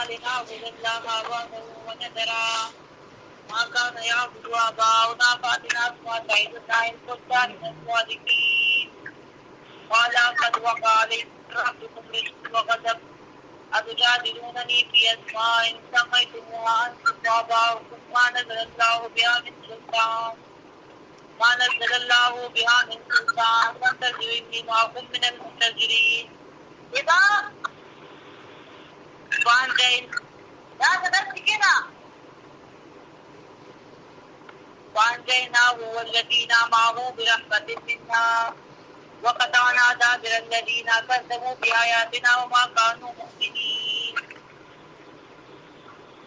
لنعبد الله وحده ونذر ما كان يعبد آباؤنا فأتنا بما تعدنا إن كنت من الصادقين قال قد وقع عليكم ربكم رجس وغضب أتجادلونني في أسماء سميتموها أنتم وآباؤكم ما نزل الله بها من سلطان فانتظروا إني معكم من المنتظرين إذا وأنجيناه والذين معه برحمة منا وقطعنا دابر الذين كذبوا بآياتنا وما كانوا مؤمنين.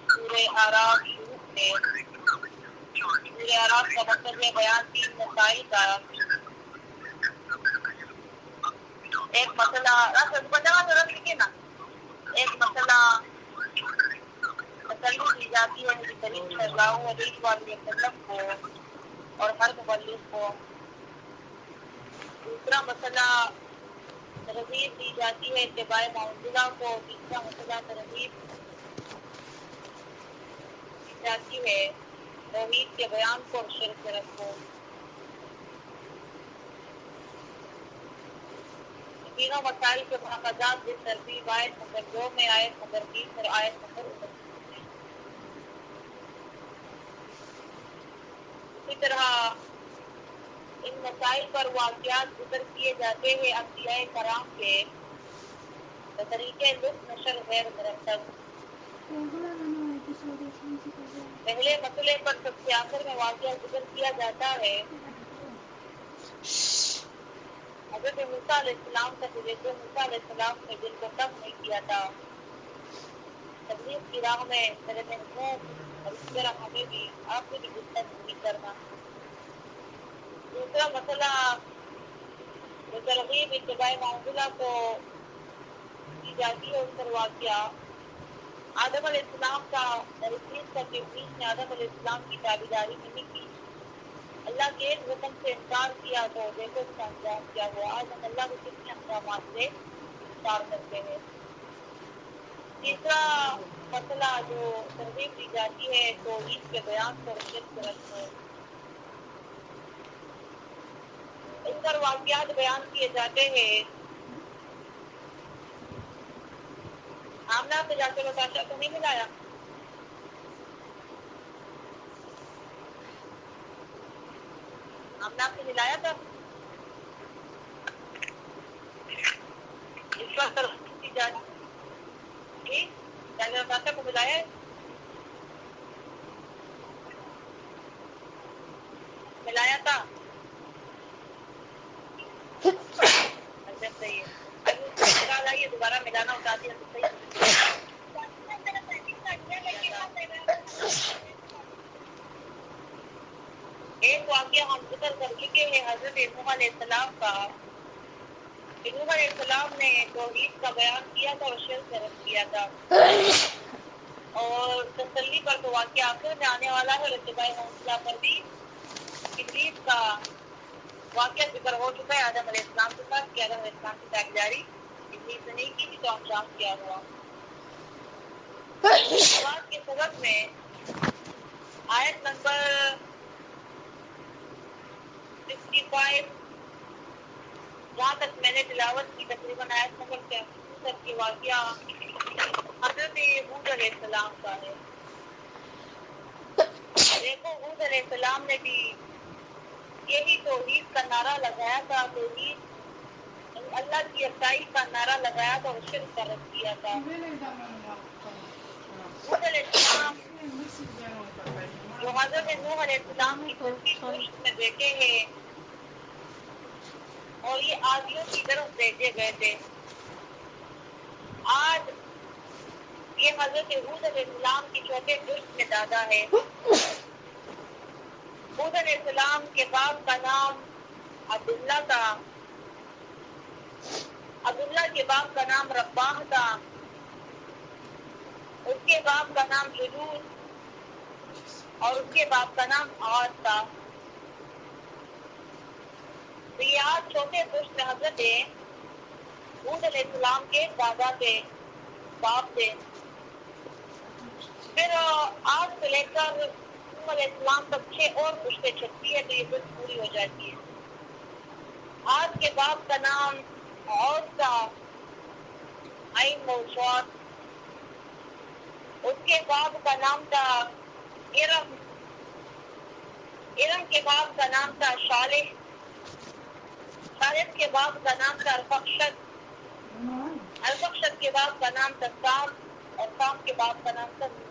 سورہ اعراف شروع ہے. سورہ اعراف کا مقصد ہے بیان 3 مسائل کا. ایک مسئلہ تسلی دی جاتی ہے نبی کریم صلی اللہ علیہ وسلم کو اور ہر مبلغ کو. دوسرا مسئلہ ترغیب دی جاتی ہے اتباع معتزلہ کو. تیسرا مسئلہ ترغیب دی جاتی ہے توحید کے بیان کو اور شرک سے رکھو. تینوں مسائل کے ماخذات جس ترتیب آیت نمبر 2 میں، آیت نمبر 3 اور آیت نمبر 29 میں. اسی طرح ان مسائل پر واقعات ذکر کیے جاتے ہیں انبیاء کرام کے بطریقے لطف نشر غیر مرتب. پہلے مسئلے پر سب سے آخر میں واقعہ ذکر کیا جاتا ہے. حضرت موسیٰ علیہ السلام کا جو موسیٰ علیہ السلام نے دل کو تنگ نہیں کیا تھا تبلیغ کی راہ میں میرے محبوب، اور اس طرح ہمیں بھی آپ سے بھی گفتگو نہیں کرنا. دوسرا مسئلہ جو ترغیب اتباع معتزلہ کو کی جاتی ہے اس پر واقعہ آدم علیہ السلام کا ابلیس کا کہ ابلیس نے آدم علیہ السلام کی تابعداری نہیں کی، اللہ کے ایک حکم سے انکار کیا تو دیکھو اس کا انجام کیا ہوا. آج ہم اللہ کے کتنے انجامات سے انکار کرتے ہیں. تیسرا مسئلہ جو ترغیب دی جاتی ہے توحید کے بیان کو اور شرک سے رکھو. اس پر واقعات بیان کیے جاتے ہیں. آمنہ سے جا کے بتاشا کو نہیں ملایا. آمنہ سے ملایا تھا. اس پر ترغیب دی جاتی جی جا کے بتاشا کو ملایا ہے. ملایا تھا. اچھا صحیح ہے. ابھی اس کے بعد آئیے دوبارہ ملانا اٹھا دیا تو صحیح. ایک واقعہ ہم ذکر کر چکے ہیں حضرت نوح علیہ السلام کا. نوح علیہ السلام نے توحید کا بیان کیا تھا اور شرک سے رد کیا تھا. اور تسلی پر تو واقعہ آخر میں آنے والا ہے. اور اتباع معتزلہ پر بھی ابلیس کا واقعہ ذکر ہو چکا ہے آدم علیہ السلام کے ساتھ کہ آدم علیہ السلام کی تابعداری ابلیس نے نہیں کی تھی تو انجام کیا ہوا. آواز کے سبب میں آیت نمبر 65 جہاں تک میں نے تلاوت کی تقریباً آیت نمبر 33 تک کے واقعہ حضرت ہود علیہ السلام کا ہے. دیکھو ہود علیہ السلام نے بھی یہی توحید کا نعرہ لگایا تھا. توحید اللہ کی یکتائی کا نعرہ لگایا تھا اور شرک کا رد کیا تھا. ہود علیہ السلام جو حضرت نوح علیہ السلام کی چھٹی پشت میں بیٹے ہیں اور یہ آدیوں کی طرف بھیجے گئے تھے. آج یہ حضرت ہود علیہ السلام کی چھوٹے پشت میں دادا ہے. ہود علیہ السلام کے باپ کا نام عبداللہ تھا. عبداللہ کے باپ کا نام رباح تھا. اس کے باپ کا نام جلود اور اس کے باپ کا نام عاد تھا. تو یہ آج چھوٹے پشت میں حضرت ہود علیہ السلام کے دادا تھے، باپ تھے. پھر آج سے لے کر نوح علیہ السلام تک 6 اور پشتیں چلتی ہے تو یہ بات پوری ہو جاتی ہے. آج کے باپ کا نام عوض تھا، عین موصوات. اس کے باپ کا نام تھا ارم. ارم کے باپ کا نام تھا صالح. صالح کے باپ کا نام تھا ارفخشد. ارفخشد کے باپ کا نام تھا سام، اور سام کے باپ کا نام تھا نوح.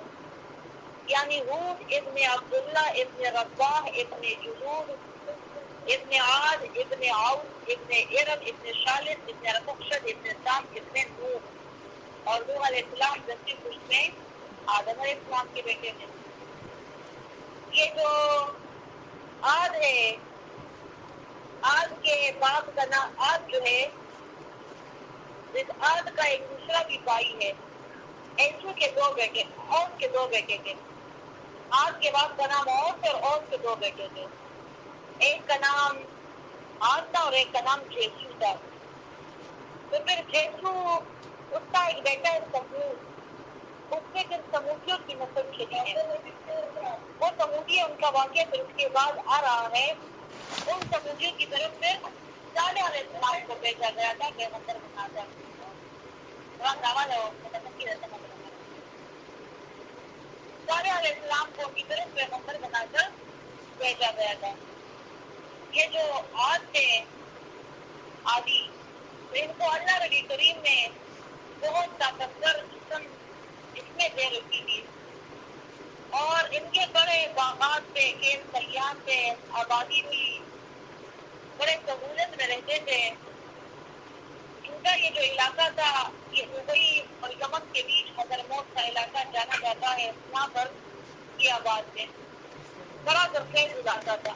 یعنی ہود ابن عبداللہ ابن رباح ابن جلود ابن عاد ابن عوف ابن ارم ابن صالح ابن ارفخشد ابن سام ابن نوح. اور نوح علیہ السلام 10 پشت میں آدم علیہ السلام کے بیٹے تھے. یہ جو عاد ہے، عاد کے باپ کا نام عاد جو ہے، اس عاد کا ایک دوسرا بھی بھائی ہے. ایسو کے 2 بیٹے، عوض کے 2 بیٹے تھے. عاد کے باپ کا نام عوض اور عوض کے 2 بیٹے تھے. ایک کا نام عاد تھا اور ایک کا نام جیسو تھا. تو پھر جیسو، اس کا ایک بیٹا ہے سمود. اس سے پھر سمودیوں کی نسل چلی ہے. وہ سمودی ان کا واقعہ پھر اس کے بعد آ رہا ہے. ان سمودیوں کی طرف پھر صالح علیہ السلام کو بھیجا گیا تھا پیغمبر بنا کر. صالح علیہ السلام کو کی طرف پیغمبر بنا کر بھیجا گیا تھا. یہ جو عاد تھے عادی، ان کو اللہ نبی کریم نے بہت طاقتور جسم اس میں دے رکھی تھی، اور ان کے بڑے باغات تھے، کھیت کھلیان تھے، آبادی تھی، بڑے سہولت میں رہتے تھے. ان کا یہ جو علاقہ تھا، یہ دبئی اور یمن کے بیچ حضرموت کا علاقہ جانا جاتا ہے. یہاں پر یہ آباد تھے، بڑا زرخیز علاقہ تھا.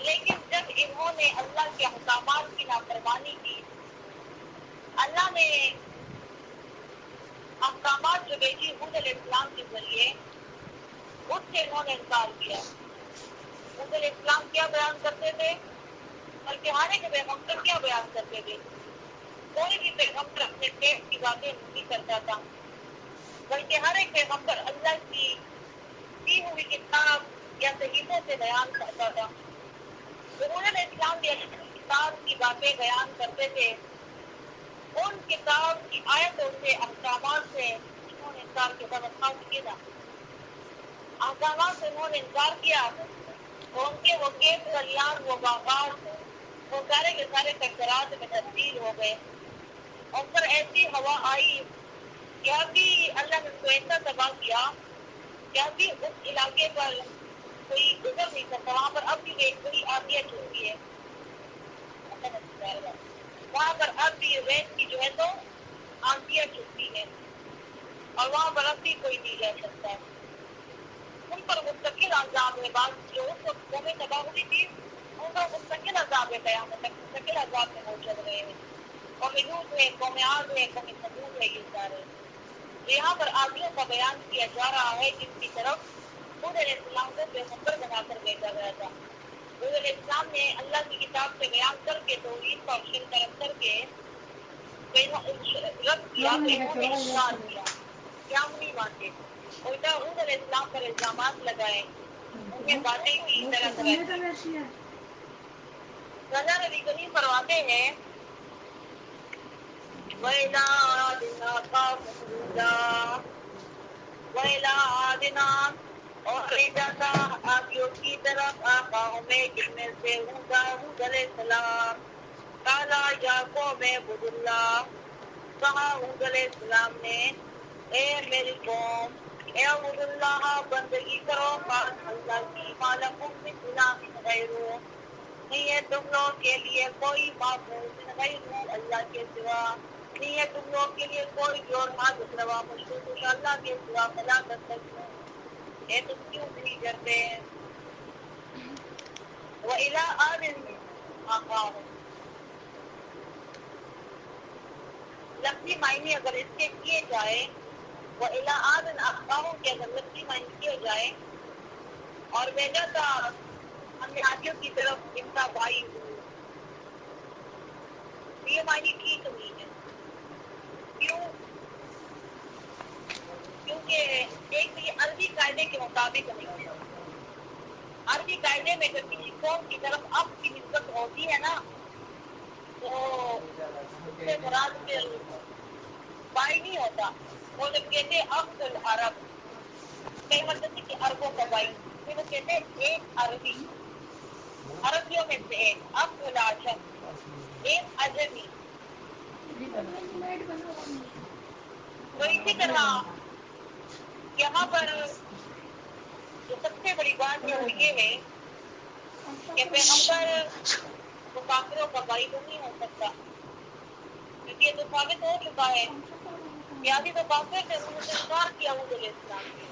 لیکن جب انہوں نے اللہ کے احکامات کی نافرمانی کی، اللہ نے احکامات جو بھیجی ہود علیہ السلام کے ذریعے، اس سے انہوں نے انکار کیا. ہود علیہ السلام کیا بیان کرتے تھے؟ بلکہ ہر ایک پیغمبر کیا بیان کرتے تھے؟ کوئی بھی پیغمبر اپنے پیٹ کی باتیں نہیں کرتا تھا، بلکہ ہر ایک پیغمبر اللہ کی دی ہوئی کتاب یا صحیفوں سے بیان کرتا تھا. حضور علیہ السلام بھی اللہ کی کتاب کی باتیں بیان کرتے تھے. ان کتاب کی آیتوں سے، احکامات سے انہوں نے انکار کیا. احکامات سے انہوں نے انکار کیا، اور ان کے وہ کھیت کھلیان، وہ باغات، وہ سارے کے سارے کنکرات میں تبدیل ہو گئے. اور پھر ایسی ہوا آئی کہ ابھی اللہ نے ان کو ایسا تباہ کیا کہ ابھی اس علاقے پر کوئی گزر نہیں سکتا. وہاں پر اب بھی ایک بڑی آندیاں چلتی ہے. وہاں پر اب بھی ریت کی جو ہے تو آندیاں چلتی ہے، اور وہاں پر اب بھی کوئی نہیں رہ سکتا. ان پر مستقل عذاب ہے. بعض جو اس وقت قومیں تباہ ہوئی تھی، ان پر مستقل عذاب ہے. قیامت تک مستقل عذاب میں وہ چل رہے ہیں. قوم لوط ہے، قوم عاد ہے، قوم ثمود ہے، یہ سارے. یہاں پر عادیوں کا بیان کیا جا رہا ہے جن کی طرف ہود علیہ السلام کو پیغمبر بنا کر بھیجا گیا تھا. حضور علیہ السلام نے اللہ کی کتاب سے بیان کر کے، توحید کا شرک کر کے رد کیا، انہوں نے انکار کیا، کیا نہیں مانتے. الٹا حود علیہ السلام پر الزامات لگائے، انہیں باتیں کی طرح طرح کی. اللہ نبی کریم فرماتے ہیں وَإِلَىٰ عَادٍ أَخَاهُمْ هُودًا وَإِلَىٰ عَادٍ، اور بھیجا تھا عادیوں کی طرف آقاؤں میں جن میں سے ہود علیہ السلام. قَالَ يَا قَوْمِ اعْبُدُوا اللَّهَ، کہا ہود علیہ السلام نے اے میری قوم، اعبدوا اللہ، بندگی کرو خاص اللہ کی. مَا لَكُم مِّنْ إِلَٰهٍ غَيْرُهُ، نہیں ہے تم لوگ کے لیے کوئی معبود من غیرہ، اللہ کے سوا. نہیں ہے تم لوگ کے لیے کوئی بھی اور حاجت روا مشکوک اللہ کے سوا. فلا تتقون، اے تم کیوں نہیں ڈرتے ہیں. وَإِلَىٰ عَادٍ أَخَاهُمْ، لفظی معنی اگر اس کے کیے جائے، وَإِلَىٰ عَادٍ أَخَاهُمْ کے اگر لفظی معنی کیے جائے، اور بھیجا تھا ہم نے عادیوں کی طرف ان کا بھائی ہوں، یہ معنی ٹھیک نہیں ہے. کیوں؟ کیونکہ ایک بھی قاعدے کے مطابق نہیں ہے. عربی قاعدے میں جب کسی قوم کی طرف عقد کی نسبت ہوتی ہے نا تو اس سے مراد پھر بائی نہیں ہوتا. وہ جب کہتے عقد العرب کئی مطلب نہیں کہ عربوں کا بائی پھر وہ کہتے ایک عربی عربیوں میں سے ایک عقد العجم ایک عجمی. تو اسی طرح یہاں پر جو سب سے بڑی بات ہے وہ یہ ہے کہ پیغمبر وہ کافروں کا بھائی تو نہیں ہو سکتا کیونکہ یہ تو ثابت ہو چکا ہے کہ آدھی تو کافر تھے انہوں نے تو انکار کیا حضور علیہ السلام سے.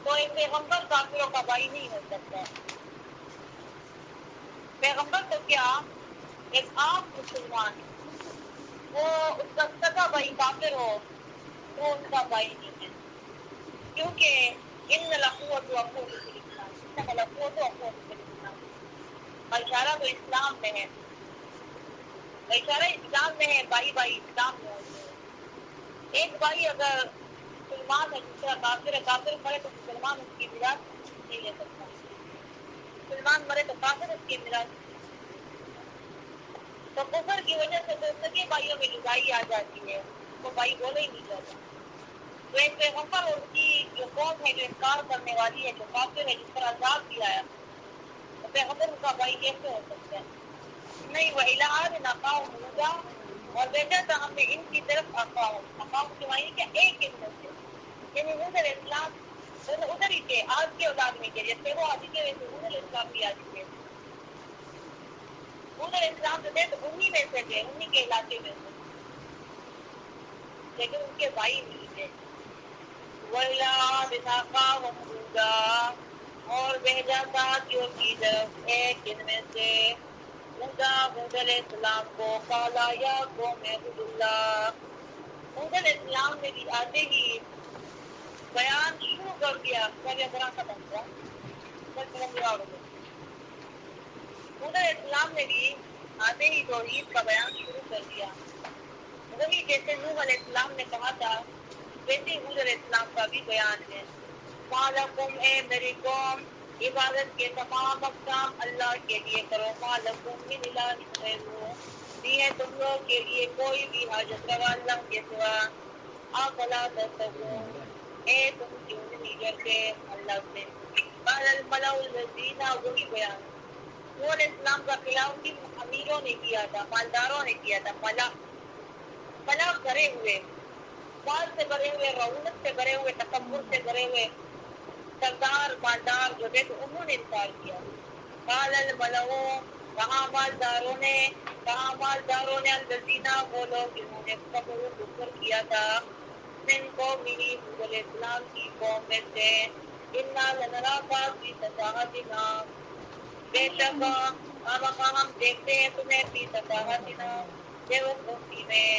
تو ایک پیغمبر کافروں کا بھائی نہیں ہو سکتا. پیغمبر تو کیا ایک عام مسلمان وہ اس کا سگا بھائی کافر ہو تو اس کا بھائی نہیں ہے کیونکہ ان الاخوۃ اخوۃ الاسلام انما الاخوۃ اخوۃ الاسلام کا اشارہ تو اسلام میں ہے. اشارہ اسلام میں ہے. بھائی بھائی اسلام میں ہوتے ہیں. ایک بھائی اگر مسلمان ہے دوسرا کافر ہے کافر مرے تو مسلمان اس کی میراث نہیں لے سکتا. مسلمان مرے تو کافر اس کی میراث. تو کفر کی وجہ سے تو سگے بھائیوں میں جدائی آ جاتی ہے. وہ بھائی بولے ہی نہیں جاتا. تو ایک پیغمبر اور اس کی جو قوم ہے جو انکار کرنے والی ہے جو کافر ہے جس پر عذاب بھی آیا تو پیغمبر ان کا بھائی کیسے ہو سکتا ہے؟ نہیں وہ الہاد نقاؤ ہوگا اور بھیجا تھا ہم نے ان کی طرف اقاؤں کے معنی کیا ایک ان میں سے یعنی حضور علیہ السلام ادھر ہی تھے آج کے اولاد میں تھے جیسے وہ آدھی کے ویسے حضور علیہ السلام بھی آدھی تھے. حضور علیہ السلام جو تھے تو انہی میں سے تھے انہی کے علاقے میں سے لیکن ان کے بھائی نہیں تھے. وَإِلَىٰ بِنَاقَاهُمْ هُودًا اور بھیجا تھا جو کی طرف ایک ان میں سے ہود علیہ السلام کو قَالَ يَا قَوْمِ اعْبُدُوا اللَّهَ ہود علیہ السلام نے بھی آتے ہی بیان شروع کر دیا. قرآن ختم ہوا ہود علیہ السلام نے بھی آتے ہی توحید کا بیان شروع کر دیا. وہی جیسے نوح علیہ السلام نے کہا تھا ویسے حود علیہ السلام کا بھی بیان ہے. مَالَكُمْ اے میری قوم عبادت کے تمام اقسام اللہ کے لیے کرو. مَالَكُمْ مِنْ إِلَٰهٍ غَيْرُهُ نہیں ہے تم لوگ کے لیے کوئی بھی حاجت روا اللہ کے سوا. أَفَلَا تَتَّقُونَ اے تم کیوں نہیں ڈرتے اللہ سے. قَالَ الْمَلَأُ الَّذِينَ وہی بیان نوح علیہ السلام کا خلاف کن امیروں نے کیا تھا مالداروں نے کیا تھا. ملا بھرے ہوئے مال سے بھرے ہوئے رعونت سے بھرے ہوئے تکبر سے بھرے ہوئے سردار مالدار جو تھے تو انہوں نے انکار کیا. قال الملأ کہا مالداروں نے الذین وہ لوگ جنہوں نے کفر کیا تھا من قومہ حود علیہ السلام کی قوم میں سے انا لنراک فی سفاہتنا بے شک ہم دیکھتے ہیں تمہیں فی سفاہتنا بے وقوفی میں.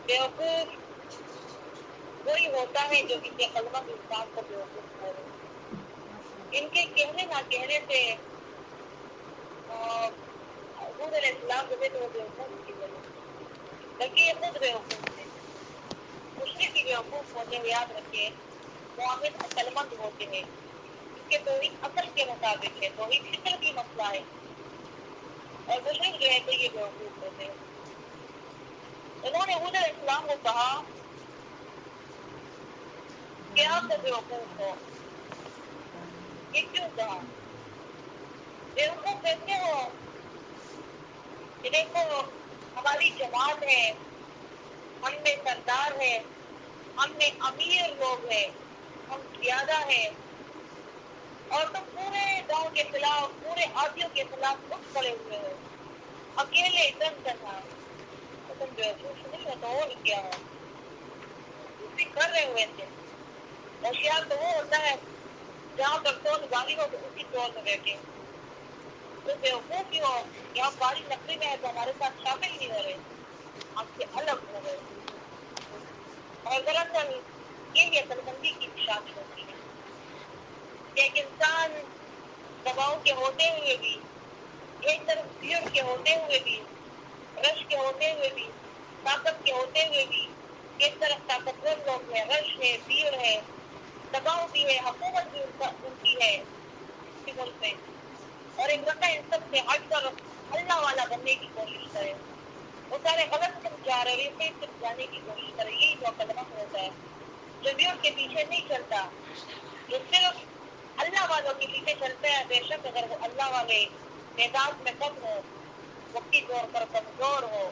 بیوقوف وہی ہوتا ہے جو کسی عقلمند انسان کو بیوقوف بولے. ان کے کہنے نہ کہنے سے حود علیہ السلام جو تھے تو وہ بیوقوف کی وجہ بلکہ یہ خود بیوقوف تھے. مشرک بھی بیوقوف ہوتے ہیں یاد رکھے. موحد عقلمند ہوتے ہیں کیونکہ توحید عقل کے مطابق ہے توحید فکر کی مسئلہ ہے اور مشرک جو ہے تو یہ بیوقوف ہوتے ہیں. انہوں نے حود علیہ السلام کو کہا کہ آپ تو بیوقوف ہو. یہ کیوں کہا بیوقوف کیسے ہو کہ دیکھو ہماری جماعت ہے ہم میں سردار ہے ہم میں امیر لوگ ہیں ہم زیادہ ہیں اور تم پورے گاؤں کے خلاف پورے آدیوں کے خلاف اٹھ کھڑے ہوئے ہو اکیلے تن تنہا. تو تم بیوقوف نہیں ہو تو اور کیا ہو. بیوقوفی کر رہے ہوئے تھے. ہوشیار تو وہ ہوتا ہے جہاں پر تول باری ہو تو اسی تول میں بیٹھے. تو بیوقوف ہی ہو کہ ہم باری نقلی میں ہے تو ہمارے ساتھ شامل نہیں ہو رہے ہم سے الگ ہو رہے. اور دراصل یہی عقلمندی کی نشانی ہوتی ہے کہ ایک انسان دباؤ کے ہوتے ہوئے بھی ایک طرف بھیڑ کے ہوتے ہوئے بھی رش کے ہوتے ہوئے بھی طاقت کے ہوتے ہوئے بھی ایک طرف طاقتور لوگ ہیں، رش ہے، بھیڑ ہے، دباؤ بھی ہے، حکومت بھی ان کی ہے اسی ملک میں، اور ایک بندہ ان سب سے ہٹ کر اللہ والا بننے کی کوشش کرے، وہ سارے غلط سمجھا رہے صحیح سمجھانے کی کوشش کرے، یہی تو عقل مند ہوتا ہے جو بھیڑ کے پیچھے نہیں چلتا، جو صرف اللہ والوں کے پیچھے چلتا ہے۔ بے شک اگر وہ اللہ والے تعداد میں کم ہو، وقتی طور پر کمزور ہو،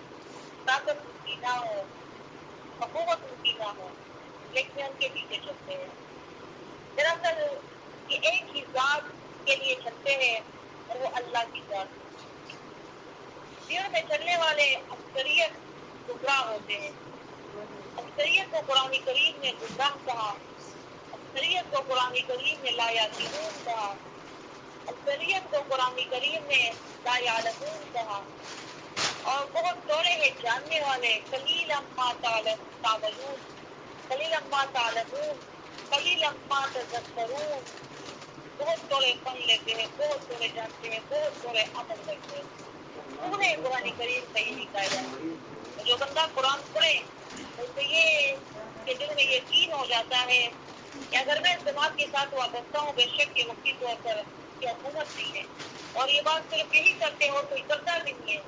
طاقت ان کی نہ ہو، حکومت ان کی نہ ہو، لیکن ان کے پیچھے چلتے ہیں۔ دراصل یہ ایک ہی ذات کے لیے چلتے ہیں اور وہ اللہ کی ذات ہے۔ بھیڑ میں چلنے والے اکثریت گمراہ ہوتے ہیں۔ اکثریت کو قرآن کریم نے گمراہ کہا، اکثریت کو قرآن کریم نے لا یعقلون کہا، اکثریت کو قرآن کریم نے لا یعلمون کہا، اور بہت تھوڑے ہیں جاننے والے، قلیلا ما تعملون، قلیلا ما تعلمون، قلیلا ما تذکرون، بہت تھوڑے پڑھ لیتے ہیں، بہت تھوڑے جانتے ہیں، بہت تھوڑے عمل کرتے ہیں۔ پورے قرآن کریم کا یہی قاعدہ ہے، جو بندہ قرآن پڑھے اسے یہ کہ دل میں یقین ہو جاتا ہے کہ اگر میں اس جماعت کے ساتھ وابستہ ہوں، بے شک کے وقتی طور پر یہ حکومت نہیں ہے، اور یہ بات صرف یہی کرتے ہو کوئی کرتا بھی نہیں ہے،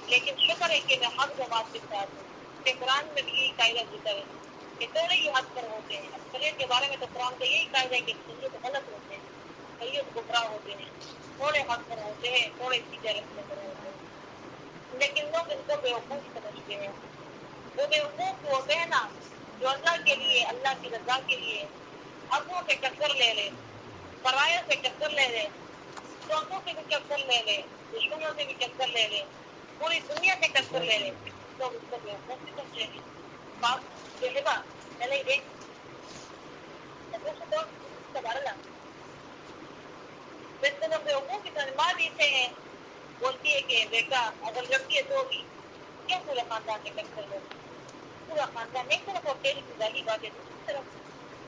لیکن شکر ہے کہ میں حق جماعت کے ساتھ ہوں۔ کہ قرآن میں بھی یہی قاعدہ ذکر ہے کہ تھوڑے ہی حق پر ہوتے ہیں۔ اکثریت کے بارے میں تو قرآن کا یہی قاعدہ ہے کہ اکثریت غلط ہوتے ہیں، اکثریت گمراہ ہوتے ہیں، تھوڑے حق پر ہوتے ہیں، تھوڑے سیدھے رستے پر ہوتے ہیں، لیکن لوگ ان کو بیوقوف سمجھتے ہیں۔ وہ بیوقوف ہوتے ہیں نا جو اللہ کے لیے، اللہ کی رضا کے لیے اپنوں سے ٹکر لے لے، پرایہ سے ٹکر لے لے، دوستوں سے بھی ٹکر لے لے، دشمنوں سے بھی ٹکر لے لے، پوری دنیا سے ٹکر لے لے، لوگ اس کو بیوقوف بھی سمجھیں گے۔ بات یہ ہے چلے دیکھ تو سبارلا ویسے لوگ بیوقوف کی ماں بھی سے ہیں، بولتی ہے کہ بیٹا اگر لڑکی ہے تو بھی کیا پورے خاندان میں ٹکر لو، پورا خاندان ایک طرف اور تیری گزاری باتیں دوسری طرف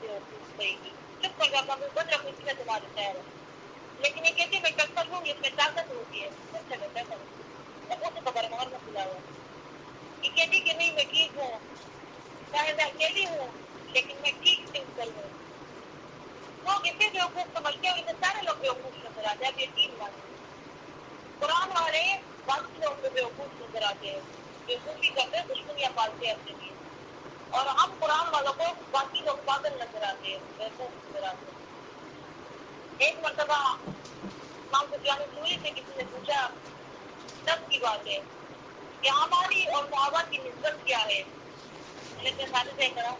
بیوقوف کہے گی، چپ کر جاتا ہوں بند رکھو اسی میں تمہارے خیر ہے، لیکن یہ کہتی ہے میں ٹکر لوں گی، اس میں طاقت ہوتی ہے، اچھا بیٹا کرو اور اسے خبر مہر میں کھلا ہوا، یہ کہتی کہ نہیں میں ٹھیک ہوں، چاہے میں اکیلی ہوں لیکن میں ٹھیک سنگل ہوں۔ لوگ اسے بیوقوف سمجھتے ہیں، اسے سارے لوگ بیوقوف نظر آتے ہیں۔ اب یقین مانیں قرآن والے باقی لوگ کو بیوقوف نظر آتے ہیں، بیوقوفی کرتے ہیں، دشمنیاں پالتے ہیں اپنے لیے، اور ہم قرآن والوں کو باقی لوگ پاگل نظر آتے ہیں، بیوقوف نظر آتے ہیں۔ ایک مرتبہ امام سفیان ثوری سے کسی نے پوچھا، نفس کی بات ہے کہ ہماری اور صحابہ کی نسبت کیا ہے؟ میں نے ساتھ سے کرا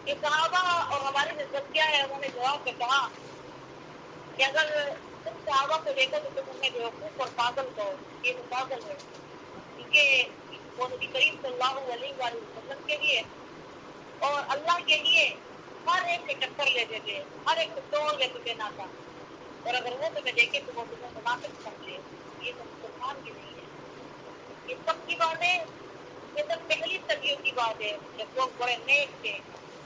کہ صحابہ اور ہماری نسبت کیا ہے؟ انہوں نے جواب میں کہا کہ اگر تم صحابہ کو دیکھو تو تم انہیں بیوقوف اور پاگل کہو، یہ تو پاگل ہے، کیونکہ وہ نبی کریم صلی اللہ علیہ وآلہ وسلم کے لیے اور اللہ کے لیے ہر ایک سے ٹکر لے دیتے، ہر ایک سے توڑ لیتے تھے ناتا، اور اگر وہ تمہیں دیکھے تو وہ تمہیں منافق سمجھے، یہ تو مسلمان بھی نہیں ہے۔ یہ سب کی باتیں، یہ سب پہلی صدیوں کی بات ہے جب لوگ بڑے نیک تھے،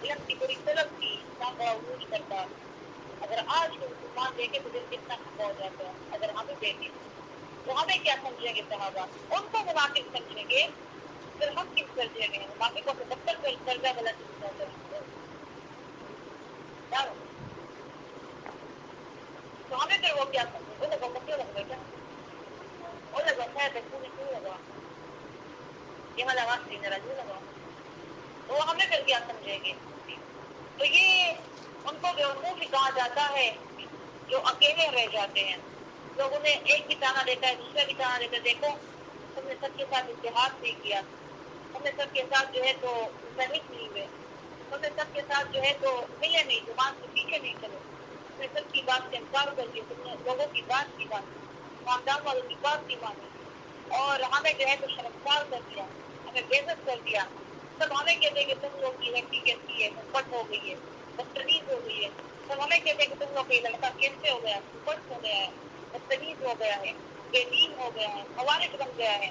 علم کی بڑی طلب تھی، اسلام بڑا عروج کرتا۔ اگر آج کے مسلمان دیکھے تو دل کتنا ٹھنڈا ہو جاتا ہے، اگر ہمیں دیکھیں تو ہمیں کیا سمجھیں گے صحابہ؟ ان کو منافق سمجھیں گے، پھر ہم کس درجے میں ہیں؟ منافقوں سے بدتر درجہ غلط ہے، تو ہمیں پھر وہ کیا سمجھیں گے؟ لگا کیوں لگ بیٹا وہ لگا ہے تو کیوں لگا یہ والا آواز نہیں ذرا یوں لگا، تو وہ ہمیں پھر کیا سمجھیں گے؟ تو یہ ان کو بیوقوف ہی کہا جاتا ہے جو اکیلے رہ جاتے ہیں۔ لوگوں نے ایک بھی تانا دیتا ہے، دوسرا بھی تانا دیتا ہے، دیکھو تم نے سب کے ساتھ اتحاد نہیں کیا، تم نے سب کے ساتھ جو ہے تو متحد نہیں ہوئے، تم نے سب کے ساتھ جو ہے تو ملے نہیں، جماعت کے پیچھے نہیں چلے، تم نے سب کی بات سے انکار کر دیا، تم نے لوگوں کی بات نہیں مانی، خاندان والوں کی بات نہیں مانی، اور ہمیں جو ہے تو شرمسار کر دیا، ہمیں بے عزت کر دیا۔ سب ہمیں کہتے ہیں کہ تم لوگ کی ہڈی کیسی ہے، ممبٹ ہو گئی ہے، بدتمیز ہو گئی ہے، سب ہمیں کہتے ہیں کہ تم لوگ کا یہ لڑکا کیسے ہو گیا، ممبٹ ہو گیا ہے، بدتمیز ہو گیا ہے، بے دین ہو گیا ہے، خوارج بن گیا ہے،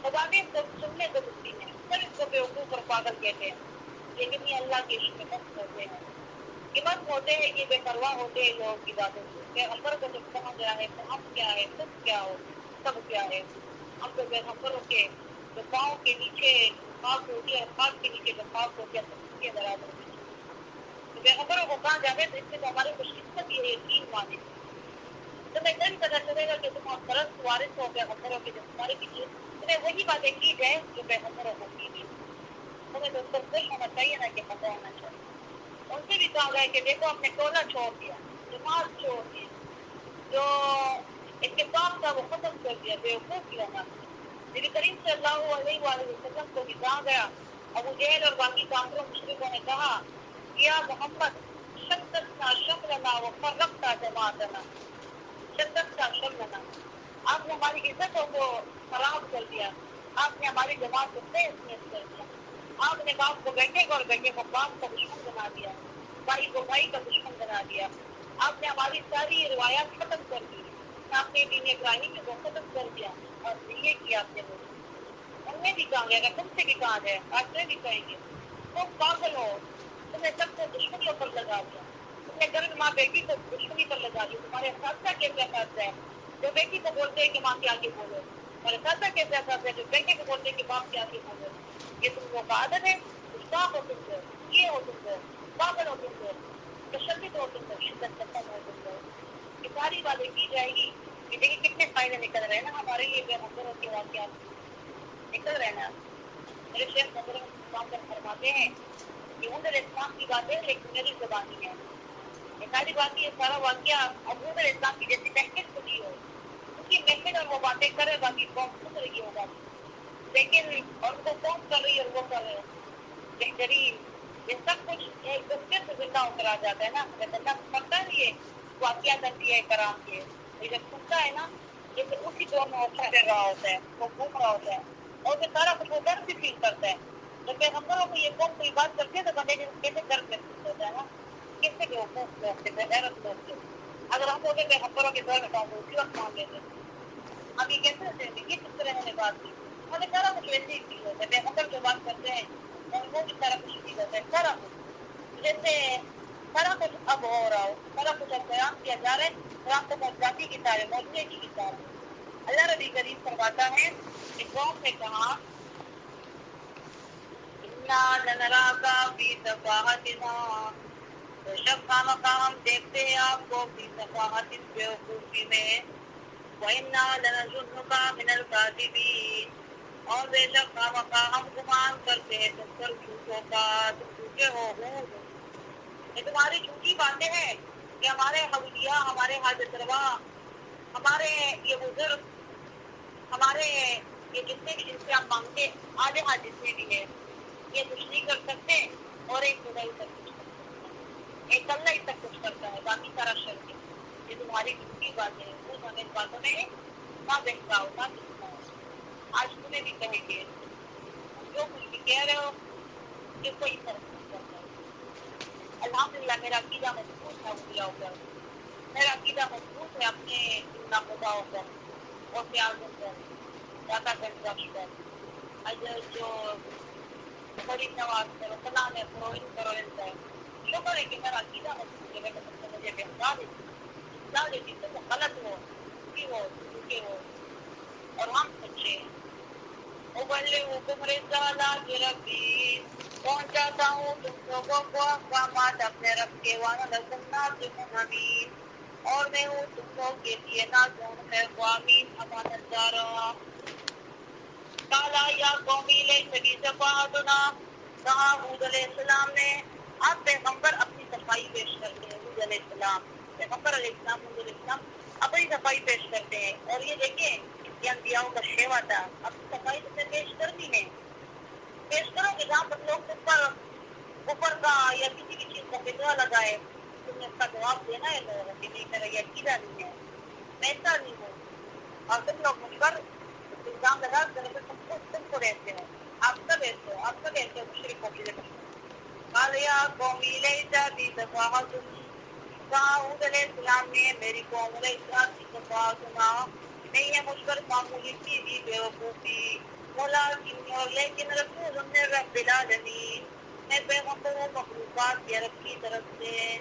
باتیں سننے کو ملتی ہیں، سب اس کو بیوقوف اور پاگل کہتے ہیں، لیکن یہ اللہ کے عشق میں مست ہوتے ہیں، یہ مست ہوتے ہیں، یہ بے پرواہ ہوتے ہیں لوگوں کی باتوں سے۔ پیغمبر کو جب کہا گیا ہے تو ہم کیا ہے، تم کیا ہو، سب کیا ہے، ہم تو پیغمبروں کے جو پاؤں کے نیچے خاک ہوتی ہے، خاک کے نیچے جو خاک ہوتی ہے اس کے برابر ہوتی ہے. تو پیغمبروں کو کہا جاتا ہے تو اس سے تو ہماری خوش قسمتی ہے یقین مانے. تمہیں کل پتہ چلے گا کہ تم پرست وارث ہو پیغمبروں کے، جب تمہارے پیچھے تمہیں وہی باتیں کی جائے جو پیغمبروں کو کی گئی. تمہیں تو اس پر خوش ہونا چاہیے نا کہ پتہ ہونا چاہیے. ان سے بھی کہا گیا کہ دیکھو اپنے ٹولہ چھوڑ دیا، جماعت چھوڑ دی، جو اتفاق تھا وہ ختم کر دیا، بیوقوف کیا نا. نبی کریم صلی اللہ علیہ وآلہ وسلم کو بھی کہا گیا. ابو جہل اور باقی کافروں مشرکوں نے کہا یا محمد شددنا شملنا وفرقتا جماعتنا، شددتا شملنا، آپ نے ہماری عزتوں کو خراب کر دیا، آپ نے ہماری جماعت کو تیز نیز کر دیا، آپ نے باپ کو بیٹے کو اور بیٹے کو باپ کا دشمن بنا دیا، بھائی کو بھائی کا دشمن بنا دیا، آپ نے ہماری ساری روایات ختم کر دی، آپ نے دین ابراہیمی کو ختم کر دیا اور یہ کیا آپ نے. ان میں بھی کہا گیا، تم سے بھی کہا گیا، آج سے بھی کہیں گے تم پاگل ہو، تم نے سب کو دشمنیوں پر لگا دیا، تم نے گھر ماں بیٹی کو دشمنی پر لگا دیا. تمہارے اساتذہ کیسے اساتذہ ہے جو بیٹی کو بولتے ہیں کہ ماں کے آگے بولو، تمہارے اساتذہ کیسے اساتذہ ہے جو بیٹے کو بولتے ہیں کہ باپ کے آگے بولو. یہ تم لوگ کا عادت ہے، گستاخ ہو تم لوگ، یہ ہو تم لوگ، پاگل ہو تم لوگ، تشدد ہو تم لوگ، شدت پسند ہو تم لوگ. یہ ساری باتیں کی جائے گی کہ دیکھیں کتنے فائدے نکل رہے ہیں نا ہمارے لیے پیغمبروں کے واقعات نکل رہے ہیں نا. میرے شیخ نظر فرماتے ہیں کہ حضور علیہ السلام کی بات ہے لیکن میری زبانی ہے. یہ ساری بات، یہ سارا واقعہ اب حضور علیہ السلام کی جیسی محفل سنی ہو، ان کی محفل اور وہ باتیں کرے باقی قوم سن رہی ہوگا، لیکن اور وہ قوم کر رہی ہے اور وہ کر رہے ہیں بہترین. یہ سب کچھ ایک دوسرے سے زندہ ہو کر آ جاتا ہے نا. اگر بندہ پڑھتا نہیں ہے واقعات انبیاء کرام کے، یہ جب سنتا ہے نا جیسے اسی دور میں وہ پھر رہا ہوتا ہے، وہ گھوم رہا ہوتا ہے اور پھر سارا کچھ وہ درد بھی فیل کرتا ہے. جب پیغمبروں کو یہ قوم کوئی بات کرتی ہے تو بندے کیسے درد محسوس ہوتا ہے نا، کیسے بیوقوف لوگ تھے، بغیرت لوگ تھے. اگر ہم ہوتے پیغمبروں کے دور میں تو ہم اسی وقت مان لیتے. ہم یہ کیسے ہوتے ہیں یہ کس طرح نے بات کی، ہمیں سارا کچھ ویسے ہی فیل ہوتا ہے. پیغمبر جو بات کرتے ہیں اور وہ بھی سارا کچھ فیل ہوتا ہے، سارا کچھ جیسے سارا کچھ اب ہو رہا ہو، سارا کچھ اب بیان کیا جا رہا ہے. قرآن تو معجزاتی کتاب ہے، معجزے کی کتاب ہے. اللہ نبی کریم فرماتا ہے کہ قوم نے کہا اِنَّا لَنَرَاكَ فِي سَفَاهَتِنَا، بے شک خامخواہ ہم دیکھتے ہیں آپ کو فی سفاہت، بیوقوفی میں، وَإِنَّا لَنَظُنُّكَ مِنَ الْكَاذِبِينَ، اور بے شک خامخواہ ہم گمان کرتے ہیں تم پر جھوٹوں کا، تم جھوٹے ہو. یہ تمہاری جھوٹی باتیں ہیں کہ ہمارے اولیاء، ہمارے حاجت روا، ہمارے یہ بزرگ، ہمارے یہ جتنے بھی جن سے آپ مانگتے آلہہ جتنے بھی ہیں یہ کچھ نہیں کر سکتے، اور ایک خدا ہی سب کچھ کر سکتا ہے، ایک اللہ ہی سب کچھ کرتا ہے، باقی سارا شرک ہے. یہ تمہاری جھوٹی باتیں ہیں، خود ہمیں ان باتوں میں نہ بہکاؤ، نہ چسکاؤ. آج تمہیں بھی کہیں گے تم جو کچھ بھی کہہ رہے ہو یہ کوئی فرق نہیں پڑتا. الحمدللہ میرا عقیدہ مضبوط ہے اولیاء پر، میرا عقیدہ مضبوط ہے اپنے ان خداؤں پر، غوث اعظم پر، داتا گنج بخش پر، جو فرید نواز پر، فلاں پر، ان پر اور ان پر. شکر ہے کہ میرا عقیدہ مضبوط ہے، میں تم کو مجھے بہکا دیتی، جھٹلا دیتی، تم غلط ہو، جھوٹی ہو، جھوٹے ہو اور ہم سچے ہیں. ابلغکم رسالات ربی، پہنچاتا ہوں تم لوگوں کو احکامات اپنے رب کے، وانا لکم ناصح امین، اور میں ہوں تم لوگ کے لیے ناصح خیر خواہ، امین امانت دار. کالا یا قومی لیس بی صفاہتنا، کہا ہود علیہ السلام نے. اب پیغمبر اپنی صفائی پیش کرتے ہیں. ہود علیہ السلام، پیغمبر علیہ السلام، ہود علیہ السلام اپنی صفائی پیش کرتے ہیں. اور یہ دیکھیں یہ انبیاء کا شیوا تھا، اپنی صفائی تم نے پیش کرنی ہے، پیش کرو گے. جہاں پر لوگ تم پر کفر کا یا کسی بھی چیز کا فتویٰ لگائے تم نے اس کا جواب دینا ہے لوگوں کو کہ نہیں میرا یہ عقیدہ نہیں ہے، میں ایسا نہیں ہوں. اور تم لوگ مجھ پر الزام لگا کر تم کو ایسے ہو، آپ سب ایسے ہو، آپ سب ایسے ہو، مشرک ہو میرے دشمن. قال یا قومی لیس بی صفاہۃ، کہا ہود علیہ السلام نے میری قوم لیس بی صفاہۃ، نہیں ہے مجھ پر معمولی سی بھی بیوقوفی، ولکن اور لیکن رسول من رب العالمین، میں پیغمبر ہوں مخلوقات کے رب کی طرف سے،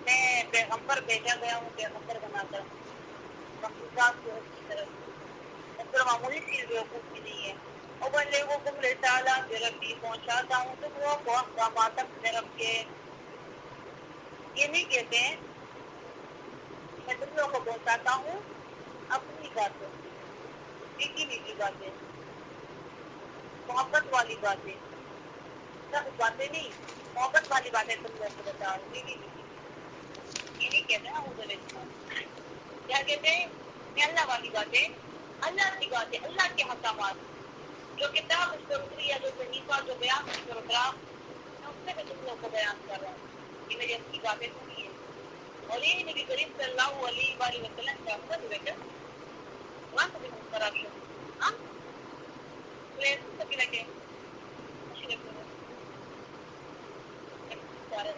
میں پیغمبر بھیجا گیا ہوں پیغمبر بنا کر مخلوقات کے رب کی طرف سے. صرف معمولی چیز بیوقوف کی نہیں ہے. وبلغکم رسالات ربی پہنچاتا ہوں تم لوگوں کو احکامات اپنے رب کے. یہ نہیں کہتے ہیں میں تم لوگوں کو پہنچاتا ہوں اپنی باتیں, میٹھی میٹھی باتیں, محبت والی باتیں, سب باتیں نہیں, محبت والی باتیں تم لوگوں کو بتا رہا ہوں. یہ نہیں کہتے ہیں اعوذ باللہ. کیا کہتے ہیں کہ اللہ والی باتیں, اللہ کی باتیں, اللہ کے حکامات جو کتاب اس پر اتری ہے, جو صحیفہ, جو بیان اس پر اترا, میں اس سے بھی تم لوگوں کو بیان کر رہا ہوں. یہ میری اپنی باتیں سنی ہے. اور یہ نبی کریم صلی اللہ علیہ وآلہ وسلم کا خود بیٹا قرآن کو بھی خراب شو ہاں پلیس سبھی لگے خوشی لگے سارے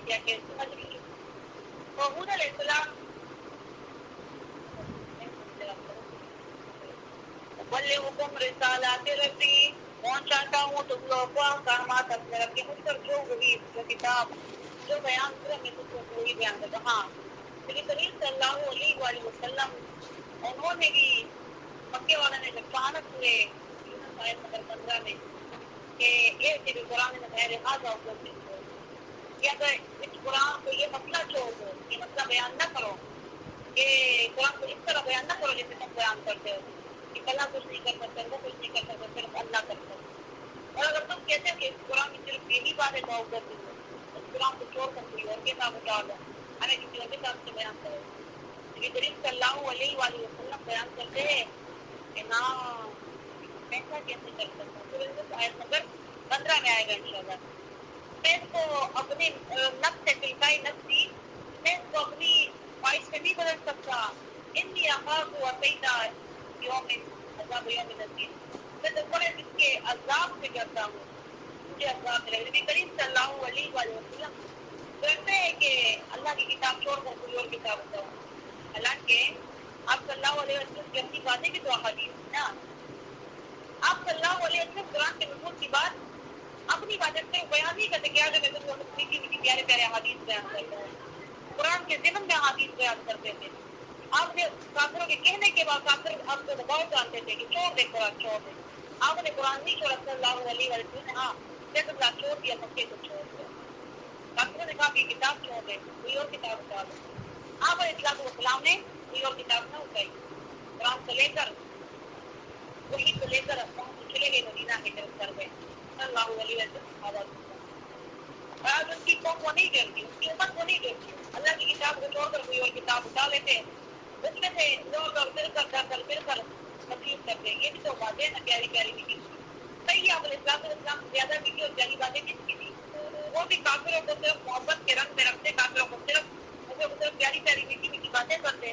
کیا کہ سمجھ لیجیے حود علیہ السلام بلغکم رسالات ربی پہنچاتا ہوں تم لوگوں کو احکامات اپنے رب کے. مجھ پر جو وہی جو کتاب جو بیان کرے میں تم لوگوں کو وہی بیان کرتا. ہاں لیکن کریم صلی اللہ علیہ وآلہ وسلم انہوں نے بھی مکے والا نے جب چانک ہوئے یونس آیت نمبر 15 میں کہ ایسے بھی قرآن میں غیر حاضر ہوتے کہ اگر اس قرآن کو یہ مسئلہ چھوڑ دو, یہ مسئلہ بیان نہ کرو, کہ قرآن کو اس طرح بیان نہ کرو جیسے تم بیان کرتے ہو کہ اللہ کچھ نہیں کر سکتے, وہ کچھ نہیں کر سکتے, صرف اللہ کر سکتے. اور اگر تم کہتے ہو کہ اس قرآن میں صرف یہی بات ہے تو کر دو, اس قرآن کو چھوڑ کر کوئی اور کتاب اٹھا دو, ہمیں کسی اور کتاب سے بیان کرو. لیکن کریم صلی اللہ علیہ وآلہ وسلم بیان کرتے ہیں کہ نا ایسا کیسے کر سکتا ہوں. پھر آیت نمبر 15 میں آئے گا انشاءاللہ. میں اس کو اپنے نفس سے تلقائی نفسی, میں اس کو اپنی خواہش سے نہیں بدل سکتا. انی اخاف وقیتا یوم عذاب یوم عظیم, میں تو بڑے دن کے عذاب سے ڈرتا ہوں, مجھے عذاب سے. نبی کریم صلی اللہ علیہ وآلہ وسلم ڈرتے ہیں کہ اللہ کی کتاب چھوڑ کر کوئی اور کتاب اٹھاؤں. حالانکہ آپ صلی اللہ علیہ وسلم کی اپنی باتیں بھی تو احادیث ہیں نا. آپ صلی اللہ علیہ وسلم قرآن کے نزول کی بات اپنی باتیں صرف بیان نہیں کرتے کہ آج میں تم لوگوں کو میٹھی میٹھی پیارے پیارے احادیث بیان کرتا ہوں. قرآن کے ضمن میں احادیث بیان کرتے تھے. آپ نے کافروں کے کہنے کے بعد کافر آپ کو دباؤ ڈالتے تھے کہ چھوڑ دے قرآن, چھوڑ دے. آپ نے قرآن نہیں چھوڑا صلی اللہ علیہ وسلم نے, ہاں بیت اللہ چھوڑ دیا, مکے کو چھوڑ دیا. کافروں نے کہا کہ کتاب چھوڑ دے, کوئی اور کتاب اٹھا دو. آپ علیہ السلام نے کوئی اور کتاب نہ اٹھائی. قرآن کو لے کر وہی کو لے کر چلے گئے مدینہ ہجرت کر گئے صلی اللہ علیہ وسلم. آج ان کی قوم کو نہیں ڈرتی, ان کی امت کو نہیں ڈرتی. اللہ کی کتاب کو چھوڑ کر کوئی اور کتاب اٹھا لیتے, اس میں سے لوگ پھر کر تسلیم کرتے. یہ بھی تو باتیں نا پیاری پیاری میٹھی میٹھی. صحیح, آپ علیہ السلام سے زیادہ میٹھی اور پیاری باتیں کس کی تھی؟ وہ بھی کافروں کو صرف محبت کے رنگ میں رکھتے, کافروں کو صرف پیاری پیاری میٹھی میٹھی باتیں کرتے.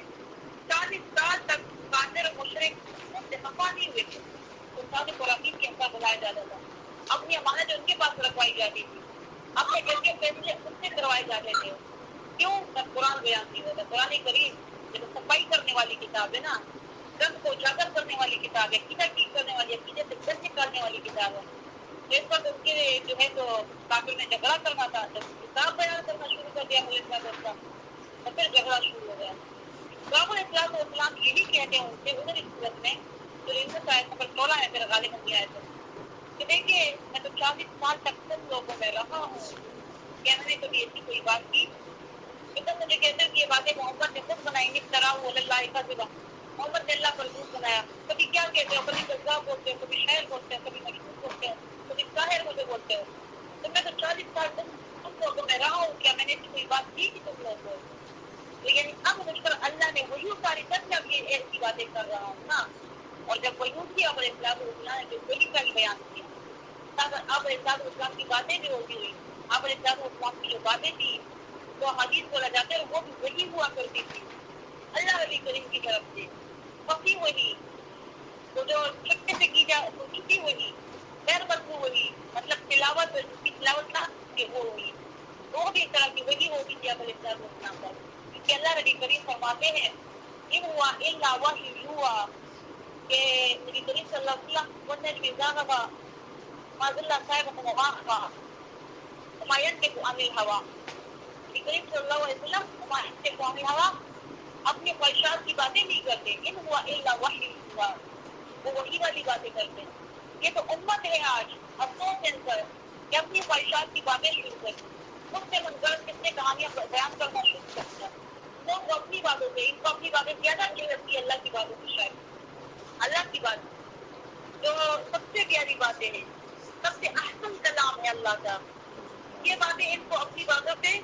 40 سال تک کافر مشرک ان سے خفا نہیں ہوئے تھے. صادق اور امین کے حساب بلایا جاتا تھا. اپنی امانت ان کے پاس رکھوائی جاتی تھی, اپنے گھر کے فیصلے ان سے کروائے جاتے تھے. کیوں؟ تب قرآن بیان نہیں ہوتا. قرآن کریم یہ تو صفائی کرنے والی کتاب ہے نا, رب کو اجاگر کرنے والی کتاب ہے, عقیدہ ٹھیک کرنے والی, عقیدے سے گند نکالنے والی کتاب ہے. اس وقت ان کے جو ہے تو کافر نے جھگڑا کرنا تھا, جب کتاب بیان کرنا شروع کر دیا السلام تو پھر جھگڑا شروع ہو گیا. بابر السلام یہی کہتے ہیں ان سے ادھر اس صورت میں جو آیت نمبر 16 ہے, پھر غالباً یہ آیت ہے کہ دیکھیے میں تو 40 سال تک تم لوگوں میں رہا ہوں, کیا میں نے کبھی ایسی کوئی بات کی کہ تم مجھے کہتے ہیں کہ یہ باتیں محمد نے خود بنائی, نفترا اللہ کا ذبح, محمد نے اللہ پر جھوٹ بنایا. کبھی کیا کہتے ہو, کبھی کذاب بولتے ہو, کبھی شاعر بولتے ہو, کبھی مجنون بولتے ہو, کبھی ساحر مجھے بولتے ہو. تو میں تو 40 سال تم لوگوں میں رہا ہوں, کیا میں نے ایسی کوئی بات کی کہ تم لوگوں کو, تو یعنی اب مجھ پر اللہ نے وحی اتاری تب جب یہ ایسی باتیں کر رہا ہوں نا. اور جب وحی اتری اب علیہ السلام نے وحی کا ہی بیان کیا. اب علیہ السلام کی باتیں بھی ہوتی ہوئی, اب علیہ السلام کی جو باتیں تھی جو حدیث بولا جاتے ہیں وہ بھی وحی ہوا کرتی تھی اللہ علی کریم کی طرف سے. وحی وحی تو جو چھٹے سے کی ہوتی تھی وہی, غیر مطلوب وہی, مطلب تلاوت جس کی تلاوت نہ کہ وہ ہوئی, وہ بھی اس طرح کی وحی ہوتی تھی اب علیہ السلام پر. کیونکہ اللہ نبی کریم فرماتے ہیں ان ہوا الا وحی یوحی, کہ نبی کریم صلی اللہ علیہ وسلم والنجم اذا هوى ما ضل صاحبكم وما غوى, فَيَنْطِقُ عَنِ الْهَوَىٰ، نبی کریم صلی اللہ علیہ وسلم وَمَا يَنْطِقُ عَنِ الْهَوَىٰ اپنے خواہشات کی باتیں نہیں کرتے، ان ہوا الا وحی یوحیٰ، وہ وحی والی باتیں کرتے ہیں۔ یہ تو امت ہے آج افسوس ہے ان پر کہ اپنی خواہشات کی باتیں شروع کر دی، خود سے منگرد کتنے کہانیاں بیان کرنا شروع کر دیا۔ لوگ اپنی باتوں سے، ان کو اپنی باتیں زیادہ اچھی لگتی ہے اللہ کی باتوں سے، شاید اللہ کی بات جو سب سے پیاری باتیں ہیں، سب سے احسن کلام ہے اللہ کا، یہ باتیں ان کو اپنی باتوں سے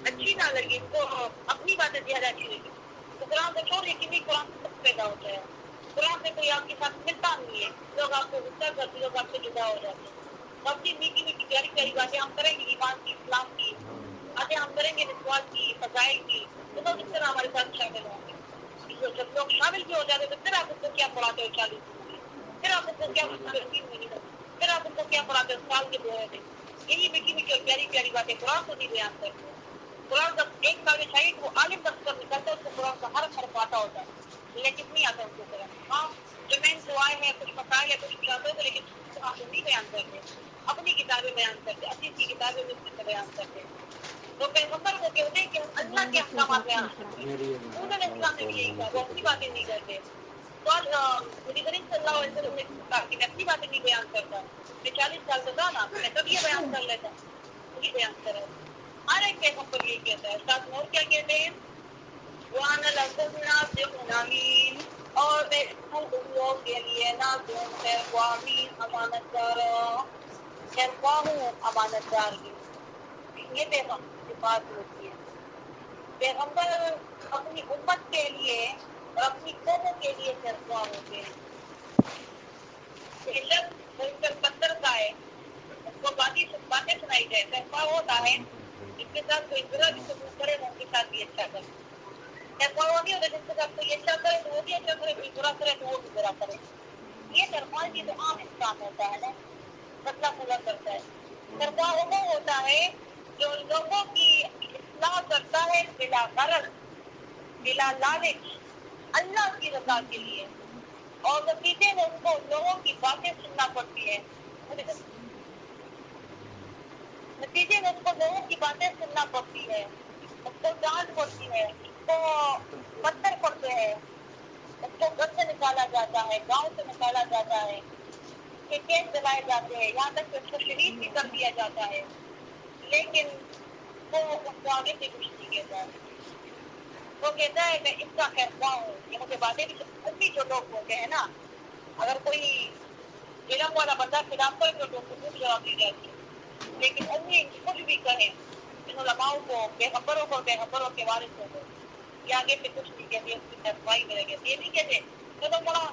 اچھی نہ لگی، ان کو اپنی باتیں زیادہ اچھی لگی تو قرآن کو چھوڑیے، کہ نہیں قرآن سے سب پیدا ہوتا ہے، قرآن سے کوئی آپ کے ساتھ ملتا نہیں ہے، لوگ آپ کو غصہ کرتے، لوگ آپ سے جدا ہو جاتے ہیں۔ تو اپنی میٹھی میٹھی پیاری پیاری باتیں ہم کریں گے ایمان کی، اسلام کی باتیں ہم کریں گے، وشواس کی، فضائل کی، تو لوگ اس طرح ہمارے ساتھ شامل ہوں گے۔ جب لوگ شامل بھی ہو جاتے تو پھر آپ ان کو کیا پڑھاتے ہو 40 دنوں میں، پھر آپ ان کو کیا پڑھاتے ہو 3 مہینے میں، پھر آپ ان کو کیا پڑھاتے ہو سال کے 2 میں۔ یہی میٹھی میٹھی اور پیاری پیاری باتیں قرآن کو نہیں بیان کرتے۔ قرآن کا ایک کام چاہیے کہ وہ عالم بخش کر نکلتا ہے، اس کو قرآن کا ہر حرف آتا ہوتا ہے، لیکن نہیں آتا ان کو قرآن۔ ہاں جو مین دعائیں ہیں، کچھ مسائل ہے، کچھ چاہتے ہوتے، لیکن قرآن کو نہیں بیان کرتے، اپنی کتابیں بیان کرتے، اپنی کتابیں میں بیان کرتے۔ تو پیغمبر کو کہتے ہیں کہ ہم اللہ کے احکامات بیان کرتے ہیں، انہوں نے اسلام نے بھی یہی کہا، وہ اپنی باتیں نہیں کرتے۔ تو نبی کریم صلی اللہ علیہ وسلم نے کہا کہ میں اپنی باتیں نہیں بیان کرتا، میں 40 سال کا تھا نا، میں تب یہ بیان کر لیتا، نہیں بیان کرا۔ ہر ایک پیغمبر یہ کہتا ہے۔ ساتھ میں اور کیا کہتے ہیں؟ وَأَنَا لَكُمْ نَاصِحٌ أَمِينٌ، اور میں ہوں تم لوگ کے لیے ناصح، خیرخواہ، امین، امانت دار، خیرخواہ ہوں، امانت دار بھی۔ یہ پیغمبر کی بات ہوتی ہے۔ پیغمبر اپنی امت کے لیے اور اپنی قوموں کے لیے خیرخواہ ہوتے ہیں۔ بے شک وہ اس پر پتھر کا ہے، اس کو باتیں سنائی جائے، خیرخواہ ہوتا ہے جس کے ساتھ کوئی برا بھی سلوک کرے وہ ان کے ساتھ بھی اچھا کرے۔ خیرخواہ وہ نہیں ہوتا جس کے ساتھ کوئی اچھا کرے تو وہ بھی اچھا کرے، کوئی برا کرے تو وہ بھی برا کرے۔ یہ خیرخواہ کی تو عام انسان ہوتا ہے نا، بدلہ پورا کرتا ہے۔ خیرخواہ وہ ہوتا ہے جو لوگوں کی اصلاح کرتا ہے بلا غرض، بلا لالچ، اللہ کی رضا کے لیے، اور نتیجے میں اس کو لوگوں کی باتیں سننا پڑتی ہے، نتیجے میں اس کو لوگوں کی باتیں سننا پڑتی ہے، اس کو ڈانٹ پڑتی ہے، اس کو پتھر پڑتے ہیں، اس کو گھر سے نکالا جاتا ہے، گاؤں سے نکالا جاتا ہے، اس کے کیس جلائے جاتے ہیں، یہاں تک کہ اس کو شہید بھی کر دیا جاتا ہے، لیکن وہ ان کو آگے سے کچھ نہیں کہتا ہے۔ وہ کہتا ہے میں اس کا خیرخواہ ہوں، یہ مجھے باتیں بھی امی جو لوگ ہوتے ہیں نا، اگر کوئی علم والا بندہ خلاف کرے تو ان کو خوب جواب دی جاتی ہے، لیکن امی کچھ بھی کہیں ان علماء کو، پیغمبروں کو، پیغمبروں کے وارثوں کو، یہ آگے سے کچھ نہیں کہتی، اس کی خیرخواہی میں رہتی، یہ نہیں کہتے چلو بڑا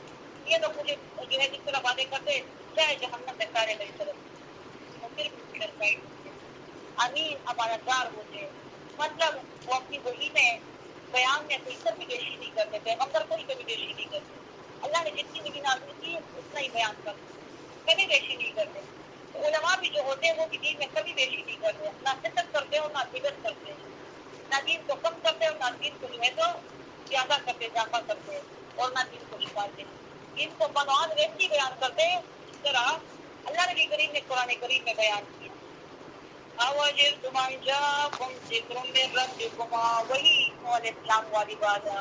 یہ لوگ مجھے جو ہے جس طرح باتیں کرتے چاہے جہنم میں سارے میری طرف، وہ پھر بھی خیرخواہی ہوتی ہے۔ امین، امانت دار ہوتے ہیں، مطلب وہ اپنی وحی میں بیان میں کوئی کمی بیشی نہیں کرتے، پیغمبر کوئی کمی بیشی نہیں کرتے، اللہ نے جتنی وحی نازل کی اتنا ہی بیان کرتے، کمی بیشی نہیں کرتے۔ تو علماء بھی جو ہوتے ہیں وہ بھی دین میں کمی بیشی نہیں کرتے، نہ شدت کرتے اور نہ بدعت کرتے، نہ دین کو کم کرتے اور نہ دین کو جو ہے تو زیادہ کرتے، اضافہ کرتے، اور نہ دین کو چھپاتے، دین کو بنوان ویسی بیان کرتے جس طرح اللہ نبی کریم نے قرآن کریم میں بیان کیا۔ أَوَجِبْتُمْ أَنْ جَاءَكُمْ ذِكْرٌ مِّن رَّبِّكُمْ، وہی نوح علیہ السلام والی بات ہے۔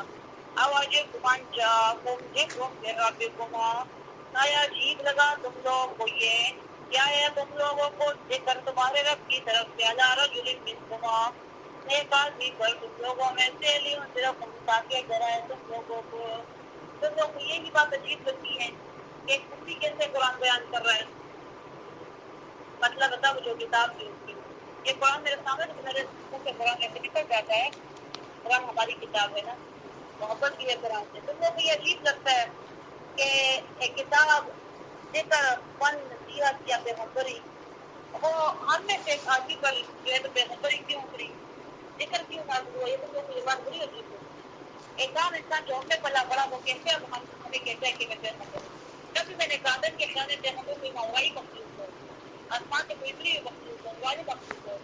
أَوَجِبْتُمْ أَنْ جَاءَكُمْ ذِكْرٌ مِّن رَّبِّكُمْ، آیا عجیب لگا تم لوگوں کو یہ، کیا ہے تم لوگوں کو ذکر تمہارے رب کی طرف سے، عَلَىٰ رَجُلٍ مِّنكُمْ، ایک آدمی پر تم لوگوں میں سے، لِيُنذِرَكُمْ، تاکہ ڈرائے تم لوگوں کو۔ تم لوگوں کو یہی بات عجیب لگتی ہے کہ ایک کفری کیسے قرآن بیان کر رہا ہے، مطلب بتا وہ جو کتاب تھی اس کی، یہ قرآن میرے سامنے تو میرے منہ سے قرآن ایسے نکل جاتا ہے، قرآن ہماری کتاب ہے نا، محبت بھی ہے قرآن سے۔ تم لوگوں کو یہ عجیب لگتا ہے کہ ایک کتاب ذکر، فن، نصیحت یا پیغمبری، وہ ہم میں سے ایک آدمی پر جو ہے تو پیغمبری کیوں اتری، ذکر کیوں نازل ہوا، یہ تم لوگوں کو یہ بات بڑی عجیب لگتی۔ ایک عام انسان جو ہم میں پلا بڑا وہ کہتے ہیں، اب ہمیں کہتا ہے کہ میں پیغمبر ہوں۔ جب بھی میں نے کہا تھا کہ خیال پیغمبر کوئی ماورائی مخلوق ہو، آسمان سے کوئی اتری ہوئی مخلوق ہو، والی مخلوق ہو،